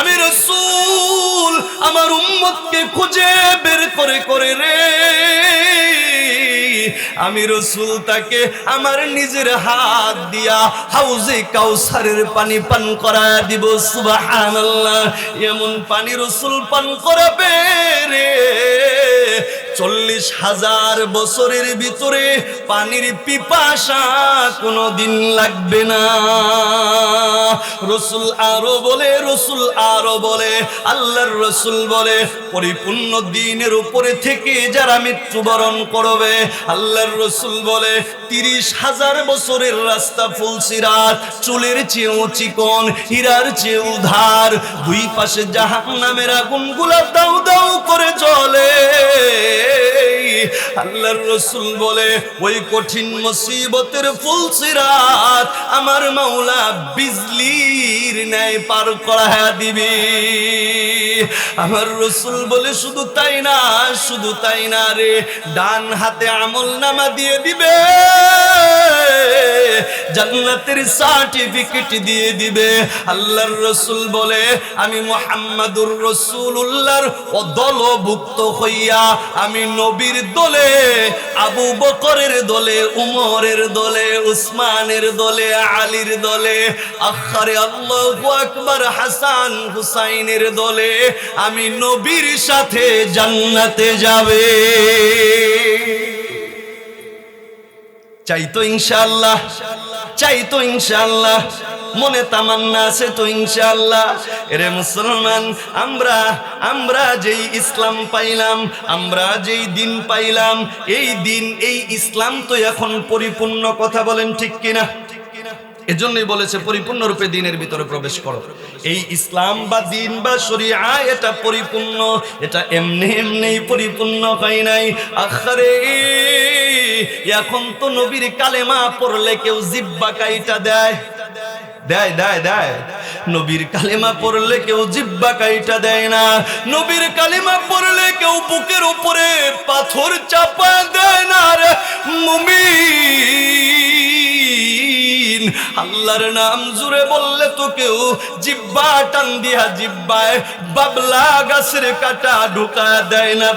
আমি রাসূল আমার উম্মতকে খুঁজে বের করে করে রে আমি রাসূল তাকে আমার নিজের হাত দিয়া হাউজে কাউসারের পানি পান করায় দিব। সুবহানাল্লাহ। এমন পানি রাসূল পান করাবে রে 40,000 বছরের ভিতরে পানির পিপাসা কোনোদিন লাগবে না। রাসূল আরো বলে আল্লাহর রাসূল বলে পরিপূর্ণ দ্বীনের উপরে থেকে যারা মৃত্যুবরণ করবে, আল্লাহর রাসূল বলে 30,000 বছরের রাস্তা ফুলসিরাত, চুলের চেয়েও চিকন, হীরার চেয়েও ধার, দুই পাশে জাহান্নামের আগুনগুলা দাউ দাউ করে জ্বলে। আল্লাহর রাসূল বলে ওই কঠিন মুসিবতের ফুলসিরাত আমার মাওলা বিজলির ন্যায় পার করায়া দিবে। আমার রাসূল বলে শুধু তাই না রে, ডান হাতে আমলনামা দিয়ে দিবে, জান্নাতের সার্টিফিকেট দিয়ে দিবে। আল্লাহর রাসূল বলে আমি মুহাম্মাদুর রাসূলুল্লাহর দলভুক্ত হইয়া আমি নবীর দলে, আবু বকরের দলে, উমরের দলে, উসমানের দলে, আলীর দলে, আখারে আল্লাহু আকবার হাসান হুসাইনের দলে আমি নবীর সাথে জান্নাতে যাবে। চাই তো ইনশাআল্লাহ, মনে তামান্না আছে তো ইনশাআল্লাহ। এরে মুসলমান, আমরা যেই ইসলাম পাইলাম, আমরা যেই দিন পাইলাম, এই দিন এই ইসলাম তো এখন পরিপূর্ণ। কথা বলেন ঠিক কিনা? এজন্যই বলেছে পরিপূর্ণরূপে দ্বীনের ভিতরে প্রবেশ করো। এই ইসলাম বা দ্বীন বা শরিয়া এটা পরিপূর্ণ, এটা এমনি পরিপূর্ণ হয় নাই। আখারে এখন তো নবীর কালেমা পড়লে কেউ জিহ্বা কাইটা দেয়। নবীর কালেমা পড়লে কেউ জিহ্বা কাইটা দেয় না। নবীর কালেমা পড়লে কেউ বুকের উপরে পাথর চাপা দেয় না রে মুমিন। আল্লাহর নাম জুড়ে বললে তো কেউ জিহ্বা টান দিয়া জিহ্বায় বাবলা গাছের কাটা ঢুকা দেয় না।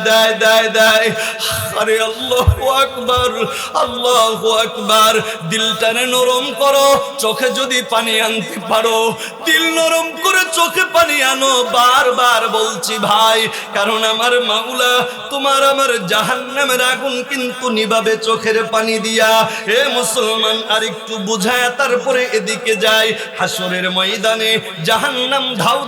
দেয়। আরে আল্লাহু আকবার। দিলটারে নরম করো, চোখে যদি পানি আনতে পারো দিল নরম করে চোখে পানি আনো। বারবার বলছি ভাই, কারণ আমার মাওলা তোমার আমার জাহান্নামের আগুন কিন্তু নিভাবে চোখের পানি দিয়া। হে মুসলমান, আর একটু বুঝায় তারপরে এদিকে যায়। হাসরের ময়দানে জাহান্নাম ধাউ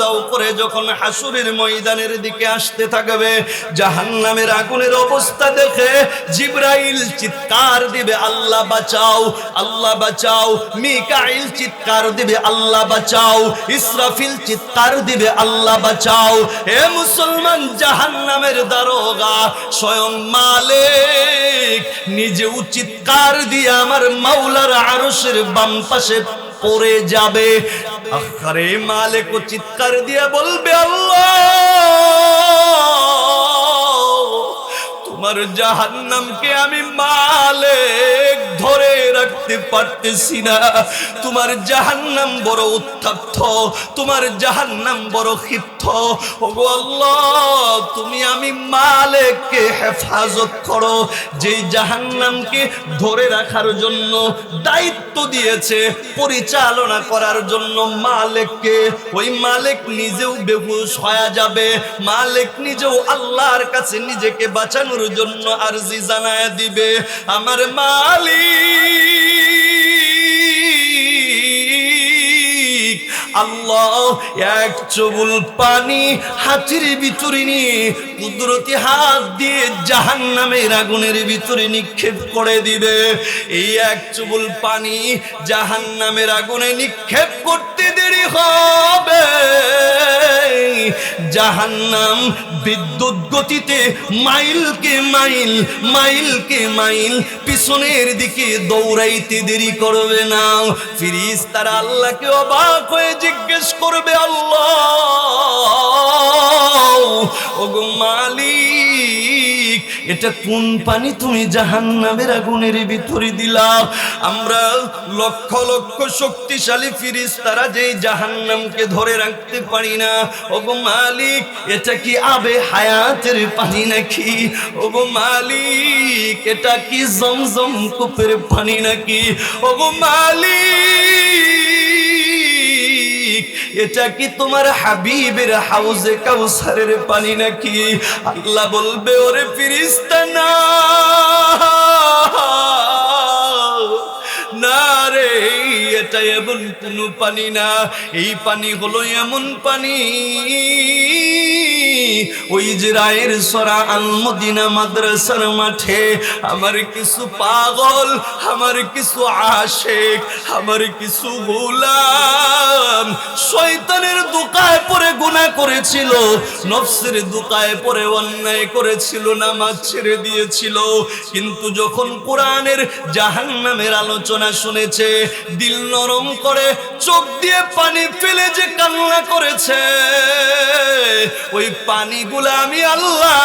দাউ করে যখন হাসরের ময়দানের দিকে আসতে থাকবে, জাহান্নামের আগুনের অবস্থা দেখে জিবরাইল চিৎকার দিবে আল্লাহ বাঁচাও, আল্লাহ বাঁচাও। মিকাইল চিৎকার দিবে আল্লাহ বাঁচাও। ইসরাফিল চিৎকার দিবে আল্লাহ বাঁচাও। হে মুসলমান, জাহান্নামের দারোগা স্বয়ং মালিক নিজেও চিৎকার দিয়ে আমার মাওলার আরশের বাম পাশে পড়ে যাবে। আরে মালিক ও চিৎকার দিয়ে বলবে আল্লাহ তোমার জাহান্নামকে আমি মালিক ধরে রাখতে পারতেছি না। তোমার জাহান্নাম বড় উত্তপ্ত, তোমার জাহান্নাম বড় ক্ষিপ্ত। ওগো আল্লাহ, তুমি আমি মালিককে হেফাজত করো। যেই জাহান্নামকে ধরে রাখার জন্য দায়িত্ব দিয়েছে, পরিচালনা করার জন্য মালিককে, ওই মালিক নিজেও বেহুশ হয়ে যাবে। মালিক নিজেও আল্লাহর কাছে নিজেকে বাঁচানোর জন্য আরজি জানায় দিবে, আমার মালিক আল্লাহ এক চুবুল পানি হাতির ভিতরে নিয়ে কুদরতি হাত দিয়ে জাহান্নামের আগুনের ভিতরে নিক্ষেপ করে দিবে। এই এক চুবুল পানি জাহান্নামের আগুনে নিক্ষেপ করতে দেরি হবে, জাহান্নাম বিদ্যুৎ গতিতে মাইলকে মাইল পিছনের দিকে দৌড়াইতে দেরি করবে না। ফেরেশতারা আল্লাহকে অবাক হয়ে জিজ্ঞেস করবে, আল্লাহ ওগো মালিক, এটা কোন পানি তুমি জাহান্নামের আগুনের ভিতরে দিলা? আমরা লক্ষ লক্ষ শক্তিশালী ফেরেশতারা যে জাহান্নামকে ধরে রাখতে পারি না। ওগো মালিক, এটা কি আবে হায়াতের পানি নাকি? ওগো মালিক, এটা কি জমজম কূপের পানি নাকি? ওগো মালিক, এটা কি তোমার হাবিবের হাউজে কাউসারের পানি নাকি? আল্লাহ বলবে, ওরে ফেরেশতা না, না রে, এটা এমন কোনো পানি না। এই পানি হলো এমন পানি, ওই যে রায়ের সরা আল মদিনা মাদ্রাসার মাঠে আমার কিছু পাগল, আমার কিছু আশেক, আমার কিছু গোলাম শয়তানের দোকায় পড়ে গুনাহ করেছিল, নফসের দোকায় পড়ে অন্যায় করেছিল, নামাজ ছেড়ে দিয়েছিল, কিন্তু যখন কোরআনের জাহান্নামের আলোচনা শুনেছে, দিল নরম করে চোখ দিয়ে পানি ফেলে যে কান্না করেছে, ওই পানিগুলা আমি আল্লাহ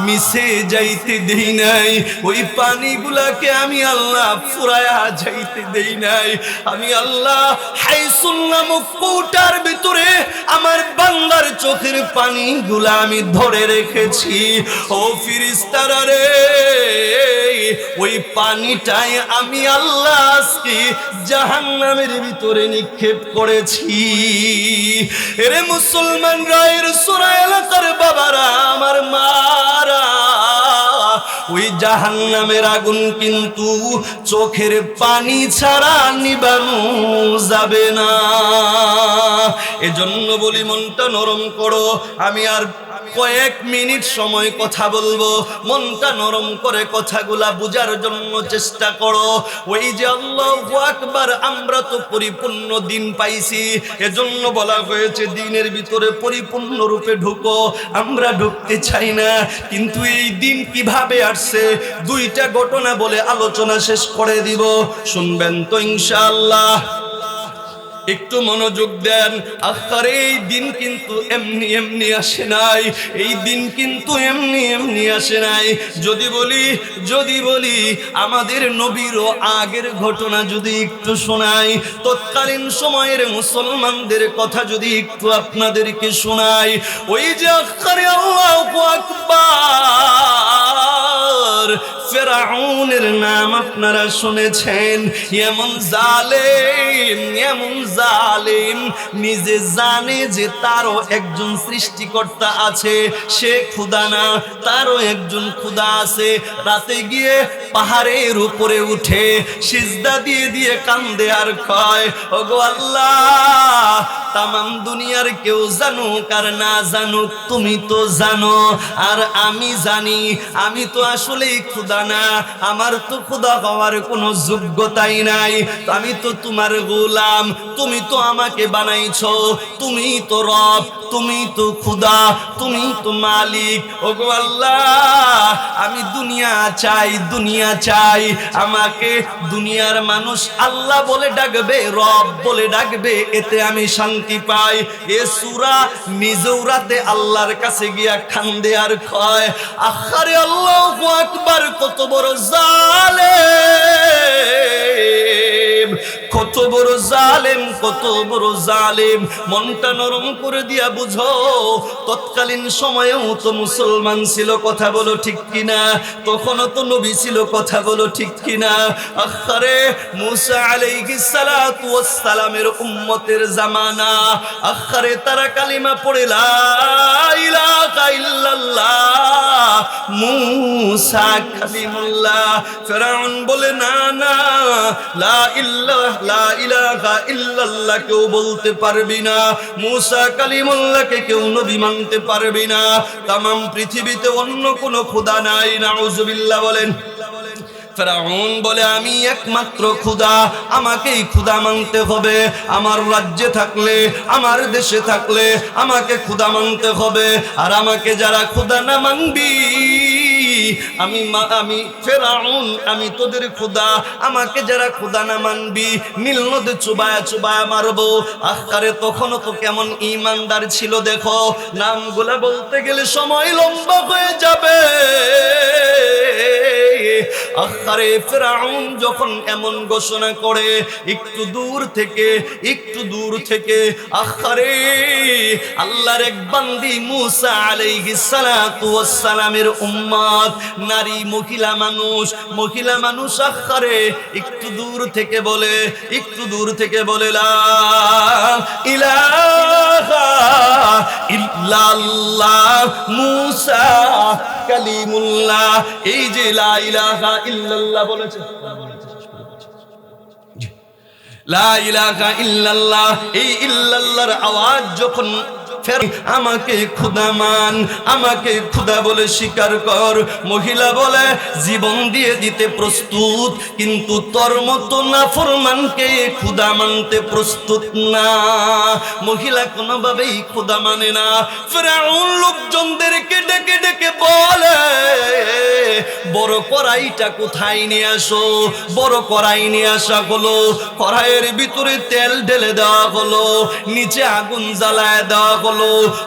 মিশে যাইতে দেই নাই, ওই পানিগুলাকে আমি আল্লাহ ফুরায়া যাইতে দেই নাই। আমি আল্লাহ হাইসুন নামক কৌটার ভিতরে আমার বান্দার চোখের পানিগুলা আমি ধরে রেখেছি। ও ফেরেশতারা রে, ওই পানিটাই আমি আল্লাহ আজকে জাহান্নামের ভিতরে নিক্ষেপ করেছি। এরে মুসলমান রায়ের সূরা এলাকার বাবারা, আমার মারা, ওই জাহান্নামের আগুন কিন্তু চোখের পানি ছাড়া নিবানো যাবে না। এজন্য বলি, মনটা নরম করো। আমি আর কয়েক মিনিট সময় কথা বলবো, মনটা নরম করে কথাগুলা বুঝার জন্য চেষ্টা করো। ওই যে আল্লাহু আকবার, আমরা তো পরিপূর্ণ দিন পাইছি, এজন্য বলা হয়েছে দিনের ভিতরে পরিপূর্ণ রূপে ঢুকো। আমরা ঢুকতে চাই না, কিন্তু এই দিন কিভাবে আসছে দুইটা ঘটনা বলে আলোচনা শেষ করে দিব, শুনবেন তো ইনশাআল্লাহ? একটু মনোযোগ দেন। আখরে এই দিন কিন্তু এমনি এমনি আসে নাই, এই দিন কিন্তু এমনি এমনি আসে নাই। যদি বলি আমাদের নবীরও আগের ঘটনা যদি একটু শোনাই, তৎকালীন সময়ের মুসলমানদের কথা যদি একটু আপনাদেরকে শোনাই, ওই যে আখরে আল্লাহু আকবার, ফেরাউনের নাম আপনারা শুনেছেন। এমন জালেম নিজে জানে যে তারও একজন সৃষ্টিকর্তা আছে, সে খোদা না, তারও একজন খোদা আছে। রাতে গিয়ে পাহাড়ের উপরে উঠে সিজদা দিয়ে দিয়ে কান্দে আর কয়, ওগো আল্লাহ, তামাম দুনিয়ার কেউ জানুক আর না জানুক, তুমি তো জানো, আর আমি জানি আমি তো আসলেই খোদা না, আমার তো খোদা হওয়ার কোনো যোগ্যতাই নাই, আমি তো তোমার গোলাম, তুমি তো আমাকে বানাইছো, তুমি তো রব, তুমি তো খোদা, তুমি তো মালিক। ওগো আল্লাহ, আমি দুনিয়া চাই, আমাকে দুনিয়ার মানুষ আল্লাহ বলে ডাকবে, রব বলে ডাকবে, এতে আমি শান্তি পাই। এ সূরা নিজেও রাতে আল্লাহর কাছে গিয়া কান্দে আর কয়, আখারে আল্লাহু আকবার, কত বড় জালেম, কত বড় জালেম, কত বড় জালেম। মনটা নরম করে দিয়া বুঝো, তৎকালীন সময়েও তো মুসলমান ছিল, কথা বলো ঠিক কিনা? তখনও তো নবী ছিল, কথা বলো ঠিক কিনা? আখরে মুসা আলাইহিস সালাতু ওয়াস সালামের উম্মতের জামানা, আখরে তারা কালিমা পড়ে লা ইলাহা ইল্লাল্লাহ, মুসা কালিমুল্লাহ। ফেরাউন বলে, না না, লা ইলাহা ইল্লাল্লাহ কেউ বলতে পারবি না, মুসা কালিমুল্লাহকে কেউ নবী মানতে পারবি না, তামাম পৃথিবীতে অন্য কোনো খোদা নাই। নাউজুবিল্লাহ বলেন। ফেরাউন বলে, আমি একমাত্র খোদা, আমাকেই খোদা মানতে হবে, আমার রাজ্যে থাকলে, আমার দেশে থাকলে আমাকে খোদা মানতে হবে, আর আমাকে যারা খোদা না মানবি আমি ফেরাউন, আমি তোদের খোদা, আমাকে যারা খোদা না মানবি নীল নদে চুবায়া চুবায়া মারবো। আখকারে তখনও তো কেমন ইমানদার ছিল দেখো, নামগুলা বলতে গেলে সময় লম্বা হয়ে যাবে। আখকারে ফেরাউন যখন এমন ঘোষণা করে, একটু দূর থেকে আখকারে আল্লাহর এক বান্দি মুসা আলাইহিস সালাতু ওয়াস সালামের উম্মত, নারী মহিলা মানুষ আখকারে একটু দূর থেকে বলে লা ইলাহা ইল্লাল্লাহ মুসা কালিমুল্লাহ। এই যে লা ইলাহা ইল্লাল্লাহ বলেছে, লা ইলাহা ইল্লাল্লাহ, এই ইল্লাল্লাহর আওয়াজ যখন আমাকে খোদা মান, আমাকে খোদা বলে স্বীকার কর। মহিলা বলে জীবন দিয়ে দিতে প্রস্তুত, কিন্তু তোর মতো নাফরমানকে খোদা মানতে প্রস্তুত না। মহিলা কোনোভাবেই খোদা মানে না। ফেরাউন লোকজনদেরকে ডেকে ডেকে বলে, বড় কড়াইটা কোথায় নিয়ে আসো। বড় কড়াই নিয়ে আসা হলো, কড়াইয়ের ভিতরে তেল ঢেলে দেওয়া হলো, নিচে আগুন জ্বালায় দেওয়া হলো।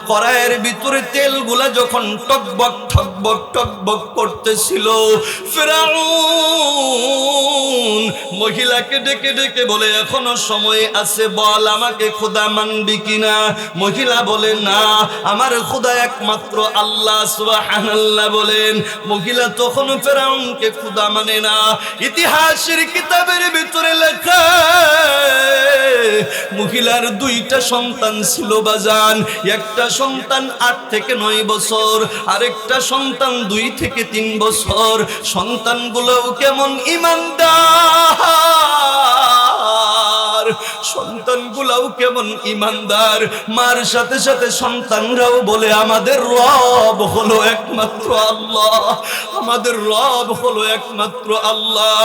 কড়াইয়ের ভিতরে তেলগুলা যখন টকবক করতেছিল, ফেরাউন মহিলাকে ডেকে ডেকে বলে, এখনো সময় আছে, বল আমাকে খোদা মানবি কিনা। মহিলা বলে, না, আমার খোদা একমাত্র আল্লাহ সুবহানাল্লাহ বলেন। মহিলা তখন ফেরাউনকে খোদা মানে না। ইতিহাসের কিতাবের ভিতরে লেখা, মহিলার দুইটা সন্তান ছিল বাজান। একটা সন্তান 8 থেকে 9 বছর, আরেকটা সন্তান 2 থেকে 3 বছর। সন্তানগুলো কেমন ইমানদার, সন্তানগুলাও কেমন ইমানদার। মার সাথে সাথে সন্তানরাও বলে, আমাদের রব হলো একমাত্র আল্লাহ, আমাদের রব হলো একমাত্র আল্লাহ।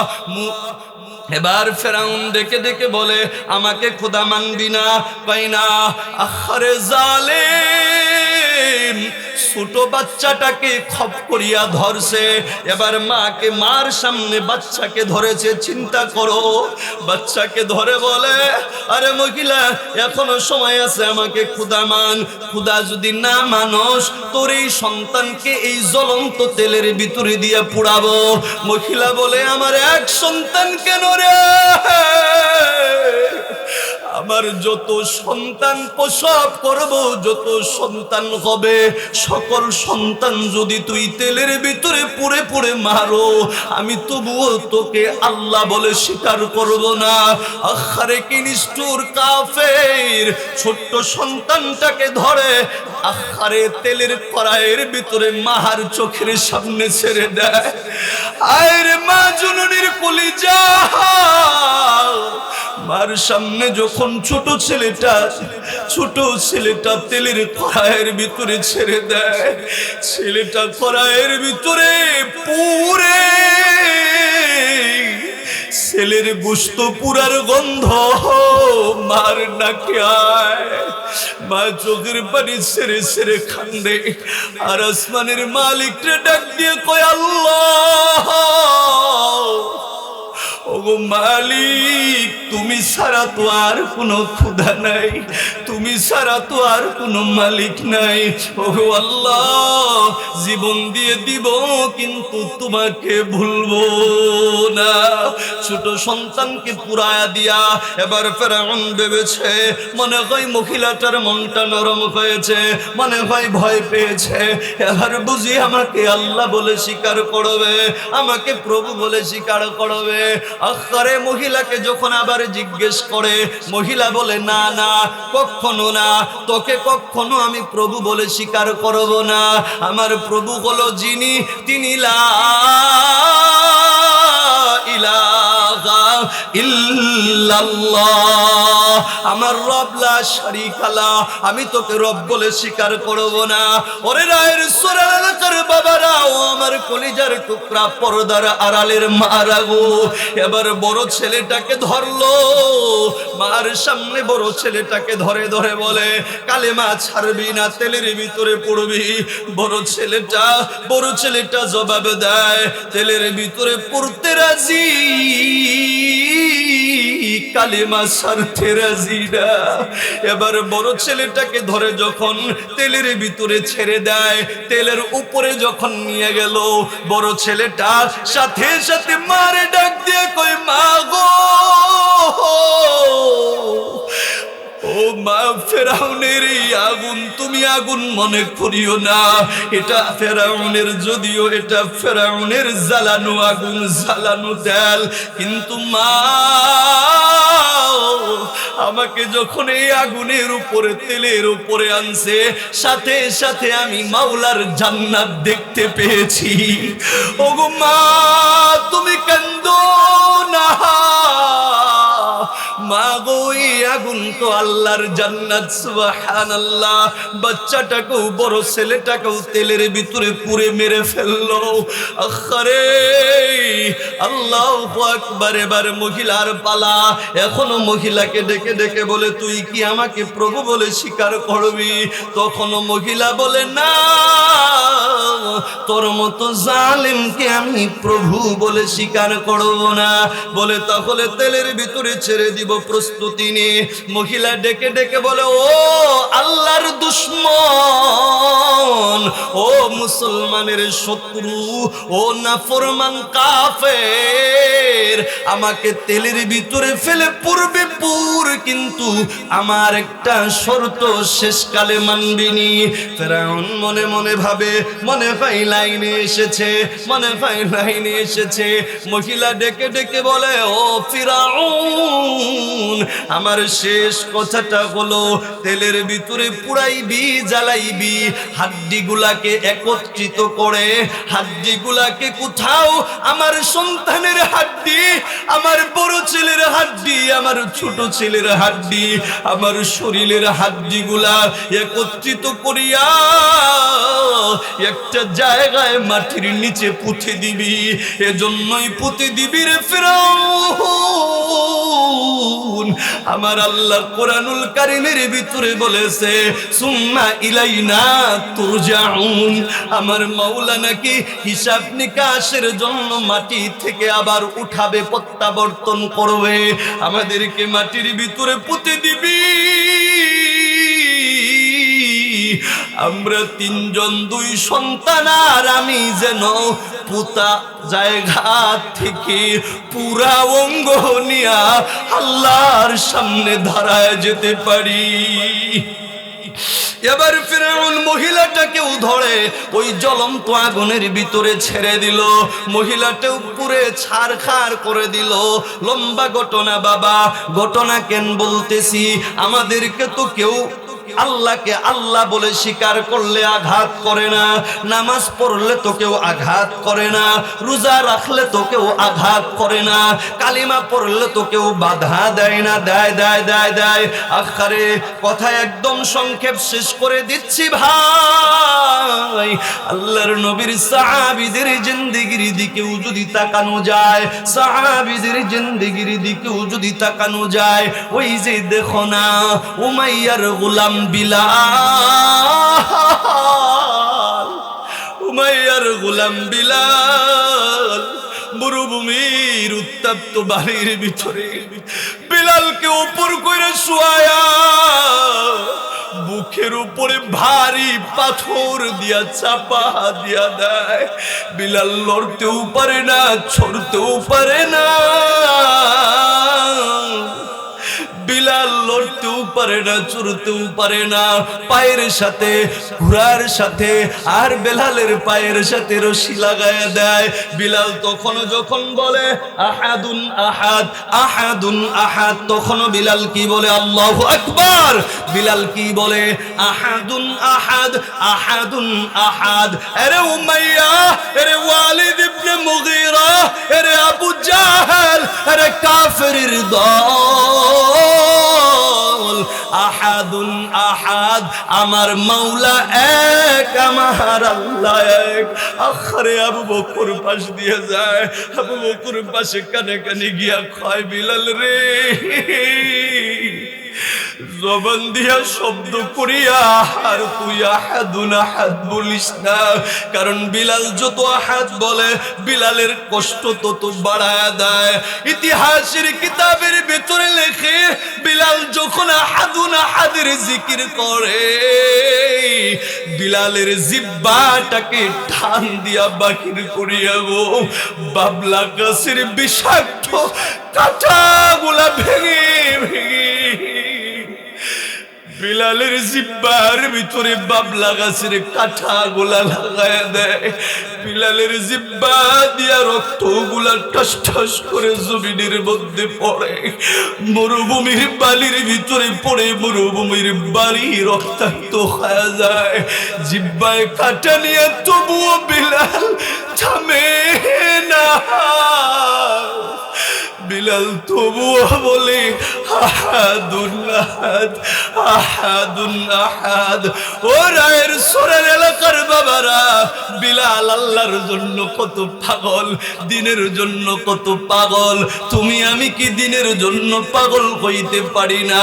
এবার ফেরাউন ডেকে ডেকে বলে, আমাকে খোদা মানবি না? পাই না। আহারে জালেম, ছোট বাচ্চাটাকে খপ করিয়া ধরছে। এবার মার সামনে বাচ্চাকে ধরেছে। চিন্তা করো, বাচ্চাকে ধরে বলে, আরে মহিলা, এখনো সময় আছে, আমাকে খোদা মান। খোদা যদি না মানস, তোর এই সন্তানকে এই জ্বলন্ত তেলের ভিতরে দিয়ে পুড়াবো। মহিলা বলে, আমার এক সন্তান কেন রে? আমার যত সন্তান প্রসব করব, যত সন্তান হবে, সকল সন্তান যদি তুই তেলের ভিতরে পুড়ে পুড়ে মারো, আমি তবুও তোকে আল্লাহ বলে স্বীকার করব না। আখারে কি নিষ্ঠুর কাফের, ছোট্ট সন্তানটাকে ধরে আখারে তেলের কড়াইয়ের ভিতরে মাহার চোখের সামনে ছেড়ে দেয়। আয়ের মা জননীর কলিজা, মার সামনে যখন ছোট ছেলেটা তেলের কড়াইয়ের ভিতরে ছেড়ে দেয়, ছেলেটা কড়াইয়ের ভিতরে পুরে, ছেলের গোশত পুরার গন্ধ মার নাকে আয়। মা চোখের পানি ছেড়ে ছেড়ে কান্দে, আর আসমানের মালিককে ডাক দিয়ে কয়, আল্লাহ, ওগো মালিক, তুমি ছাড়া তো আর কোনো খোদা নাই, তুমি ছাড়া তো আর কোনো মালিক নাই। ওগো আল্লাহ, জীবন দিয়ে দিব কিন্তু তোমাকে ভুলবো না। ছোট সন্তানকে পুরায়া দিয়া এবার ফেরাউন ভেবেছে, মনে হয় মহিলাটার মনটা নরম হয়েছে, মনে হয় ভয় পেয়েছে, এবার বুঝি আমাকে আল্লাহ বলে স্বীকার করবে, আমাকে প্রভু বলে স্বীকার করবে। আখরে মহিলাকে যখন আবার জিজ্ঞেস করে, মহিলা বলে, না না, কখনো না, তোকে কখনো আমি প্রভু বলে স্বীকার করব না। আমার প্রভু হলো যিনি, তিনি লা ইলাহা ইলাহা ইল্লাল্লাহ, আমার রব লা শারীকা লা, আমি তোকে রব বলে স্বীকার করব না। ওরে রায়ের সোনার এলাকার বাবারা, ও আমার কলিজার টুকরা, পর্দার আড়ালের মারা গো, এবার বড় ছেলেটাকে ধরলো, মার সামনে বড় ছেলেটাকে ধরে ধরে বলে কালেমা ছাড়বি না, তেলের ভিতরে পড়বি। বড় ছেলেটা জবাব দেয় তেলের ভিতরে পড়তে রাজি, কালেমা ছাড়তে রাজি না। এবার বড় ছেলেটাকে ধরে যখন তেলের ভিতরে ছেড়ে দেয়, তেলের উপরে যখন নিয়ে গেল, বড় ছেলেটা সাথে সাথে মারে ডাক দিয়ে কই মা গো, ও মা, ফেরাউনের এই আগুন তুমি আগুন মনে করিও না, এটা ফেরাউনের, যদিও এটা ফেরাউনের জ্বালানো আগুন, জ্বালানো তেল, কিন্তু মা আমাকে যখন এই আগুনের উপরে তেলের উপরে আনছে, সাথে সাথে আমি মাওলার জান্নাত দেখতে পেয়েছি। ওগো মা, তুমি কান্দো না, মা গো, এই আগুন তো আল্লাহর জান্নাত, সুবহানাল্লাহ। বাচ্চাটাকেও, বড় ছেলেটাকেও তেলের ভিতরে পুরে মেরে ফেললো। আখারে আল্লাহু আকবার। এবার মহিলার পালা। এখনো মহিলাকে ডেকে ডেকে বলে তুই কি আমাকে প্রভু বলে স্বীকার করবি? তখনও মহিলা বলে না, তোর মতো জালেমকে আমি প্রভু বলে স্বীকার করব না। বলে তাহলে তেলের ভিতরে ছেড়ে দিব, প্রস্তুতি নিয়ে। মহিলা ডেকে ডেকে বলে ও আল্লাহর দুশমন, ও মুসলমানের শত্রু, ও নাফরমান কাফের, আমাকে তেলের ভিতরে ফেলে পুরবে পুর, কিন্তু আমার একটা শর্ত শেষকালে মানবিনি। ফেরাউন মনে মনে ভাবে, মনে হয় লাইনে এসেছে, মনে হয় লাইনে এসেছে। মহিলা ডেকে ডেকে বলে ও ফিরাউন, আমার শেষ কথাটা হলো তেলের ভিতরে পুরাইবি, জ্বালাইবি, হাড্ডিগুলাকে একত্রিত করে, হাড্ডিগুলাকে কোথাও আমার সন্তানের হাড্ডি, আমার বড় ছেলের হাড্ডি, আমার ছোট ছেলের হাড্ডি, আমার শরীরের হাড্ডিগুলা একত্রিত করিয়া একটা জায়গায় মাটির নিচে পুঁতে দিবি। এজন্যই পুঁতে দিবি রে ফিরাউন। আমার আল্লাহ কোরআনুল কারীমের ভিতরে বলেছে সুম্মা ইলাইনা তুরজাউন, আমার মাওলা নাকি হিসাব নিকাশের জন্য মাটি থেকে আবার উঠাবে, প্রত্যাবর্তন করবে, আমাদেরকে মাটির ভিতরে পুঁতে দিবি। আমরা তিনজন, দুই সন্তান আর আমি যেন পুতা জায়গা থেকে পুরা অঙ্গ নিয়া আল্লাহর সামনে দাঁড়ায় যেতে পারি। এবার ফিরাউন মহিলাটাকেও ধরে ওই জ্বলন্ত আগুনের ভিতরে ছেড়ে দিল, মহিলাটাও পুরে ছারখার করে দিল। লম্বা ঘটনা বাবা, ঘটনা কেন বলতেছি, আমাদেরকে তো কেউ আল্লাহকে আল্লাহ বলে স্বীকার করলে আঘাত করে না, নামাজ পড়লে তো কেউ আঘাত করে না, রোজা রাখলে তো কেউ আঘাত করে না, কালিমা পড়লে তো কেউ বাধা দেয় না, দেয় দেয় দেয় দেয়। আখারে কথা একদম সংক্ষেপ শেষ করে দিচ্ছি ভাই। আল্লাহর নবীর সাহাবীদের জিন্দেগির দিকেও যদি তাকানো যায়, সাহাবীদের জিন্দেগির দিকেও যদি তাকানো যায়, ওই যে দেখো না উমাইয়ার গোলাম বিলাল, উমাইয়ার গোলাম বিলাল মরুভূমির উত্তপ্ত বাড়ির ভিতরে বিলালকে উপর করে শুয়ায়া বুকের উপরে ভারী পাথর দিয়া চাপা দিয়া দেয়। বিলাল লড়তেও পারে না, ছড়তেও পারে না, বিলাল লড়তেও পারে না, চড়তেও পারে না, পায়ের সাথে ঘোড়ার সাথে আর বেলালের পায়ের সাথে রশি লাগায় দেয়। বিলাল তখন যখন বলে আহাদুন আহাদ আহাদুন আহাদ, তখন বিলাল কি বলে? আল্লাহু আকবার। বিলাল কি বলে? আহাদুন আহাদ আহাদুন আহাদ। আরে উমাইয়া, আরে ওয়ালিদ ইবনে মুগীরা, আরে আবু জাহেল, আরে কাফিরের দল, আহাদুন আহাদ, আমার মাওলা এক, আমার আল্লাহ এক। আখরে আবু বকর পাশ দিয়ে যায়, আবু বকর পাশে কানে কানে গিয়া কয়, বিলাল রে, জবান দিয়া শব্দ করিয়া আর তুই আহাদুন আহাদ বলিস না, কারণ বিলাল যত আহাদ বলে বিলালের কষ্ট তত বাড়ায় দেয়। ইতিহাসের কিতাবের ভেতরে লেখে, বিলাল যখন আহাদুন আহাদের জিকির করে, বিলালের জিহ্বাটাকে টান দিয়া বাহির করিয়া গো বাবলা গাছের বিষাক্ত কাঁটাগুলা ভেঙে ভেঙে বিলালের জিহ্বার ভিতরে বাবলা গাছের কাঁটাগুলা লাগায় দেয়। বিলালের জিহ্বা দিয়া রক্তগুলা ঠাস ঠাস করে জমিনের মধ্যে পড়ে, মরুভূমির বালির ভিতরে পড়ে মরুভূমির বালি রক্তাক্ত হয়ে যায়। জিহ্বায় কাঁটা নিয়ে তবুও বিলাল থামে না। বিলাল তবুও বলে আহাদুন আহাদ আহাদুন আহাদ। ও রায়ের সোরের এলাকার বাবারা, বিলাল আল্লাহর জন্য কত পাগল, দিনের জন্য কত পাগল। তুমি আমি কি দিনের জন্য পাগল হইতে পারি না?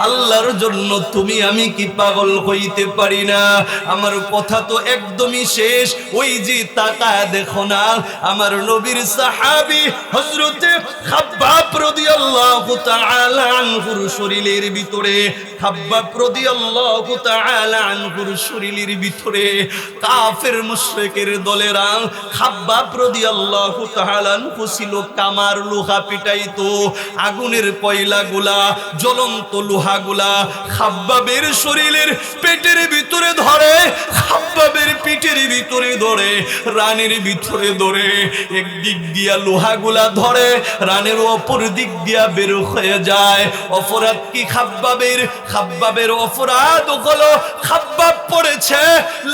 আল্লাহর জন্য তুমি আমি কি পাগল হইতে পারি না? আমার কথা তো একদমই শেষ। ওই যে তাকায় দেখো না, আমার নবীর সাহাবী হযরতে খাব্বাব রাদিয়াল্লাহু তাআলা আনহুর শরীরের ভিতরে, খাব্বাব রাদিয়াল্লাহু তাআলা আনহুর শরীরের ভিতরে কাফের মুশরিকের দলেরা, খাব্বাব রাদিয়াল্লাহু তাআলা আনহু ছিল কামার, লোহা পিটাইতো, আগুনের কয়লাগুলা জ্বলন্ত লোহাগুলা খাব্বাবের শরীরের পেটের ভিতরে ধরে, খাব্বাবের পিঠের ভিতরে ধরে, রানের ভিতরে ধরে। একদিক দিয়া লোহাগুলা ধরে, রানের অপর দিক দিয়া বের হয়ে যায়। অপরাধ কি খাব্বাবের? খাব্বাবের অপরাধ হলো খাব্বাব পড়েছে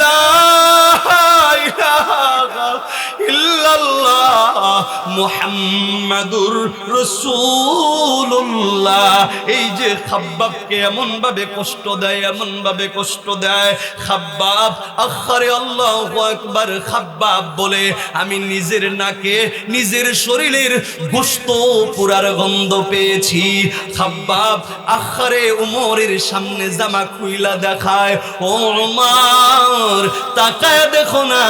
লা ইলাহা ইল্লাল্লাহ মুহাম্মাদুর রাসূলুল্লাহ। এই যে খাব্বাবকে এমন ভাবে কষ্ট দেয়, এমন ভাবে কষ্ট দেয়। খাব্বাব আখরে আল্লাহু আকবার, খাব্বাব বলে আমি নিজের নাকে নিজের শরীরের গোশত পুরার গন্ধ পেয়েছি। খাব্বাব আখরে উমরের সামনে জামা খুইলা দেখায়, ও উমর তাকায় দেখো না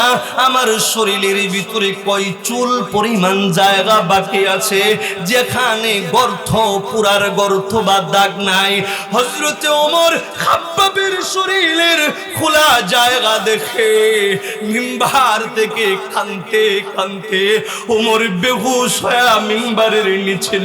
আমার শরীরের ভিতরে কয় চুল পরিমাণ জায়গা বাকি আছে যেখানে গর্ত, পুরার গর্ত বা দাগ নাই। হযরতে ওমর খাব্বাবের শরীরের খোলা জায়গা দেখে মিম্বার থেকে কাঁদতে কাঁদতে ওমর বেহুশ হয়ে মিম্বারের নিচে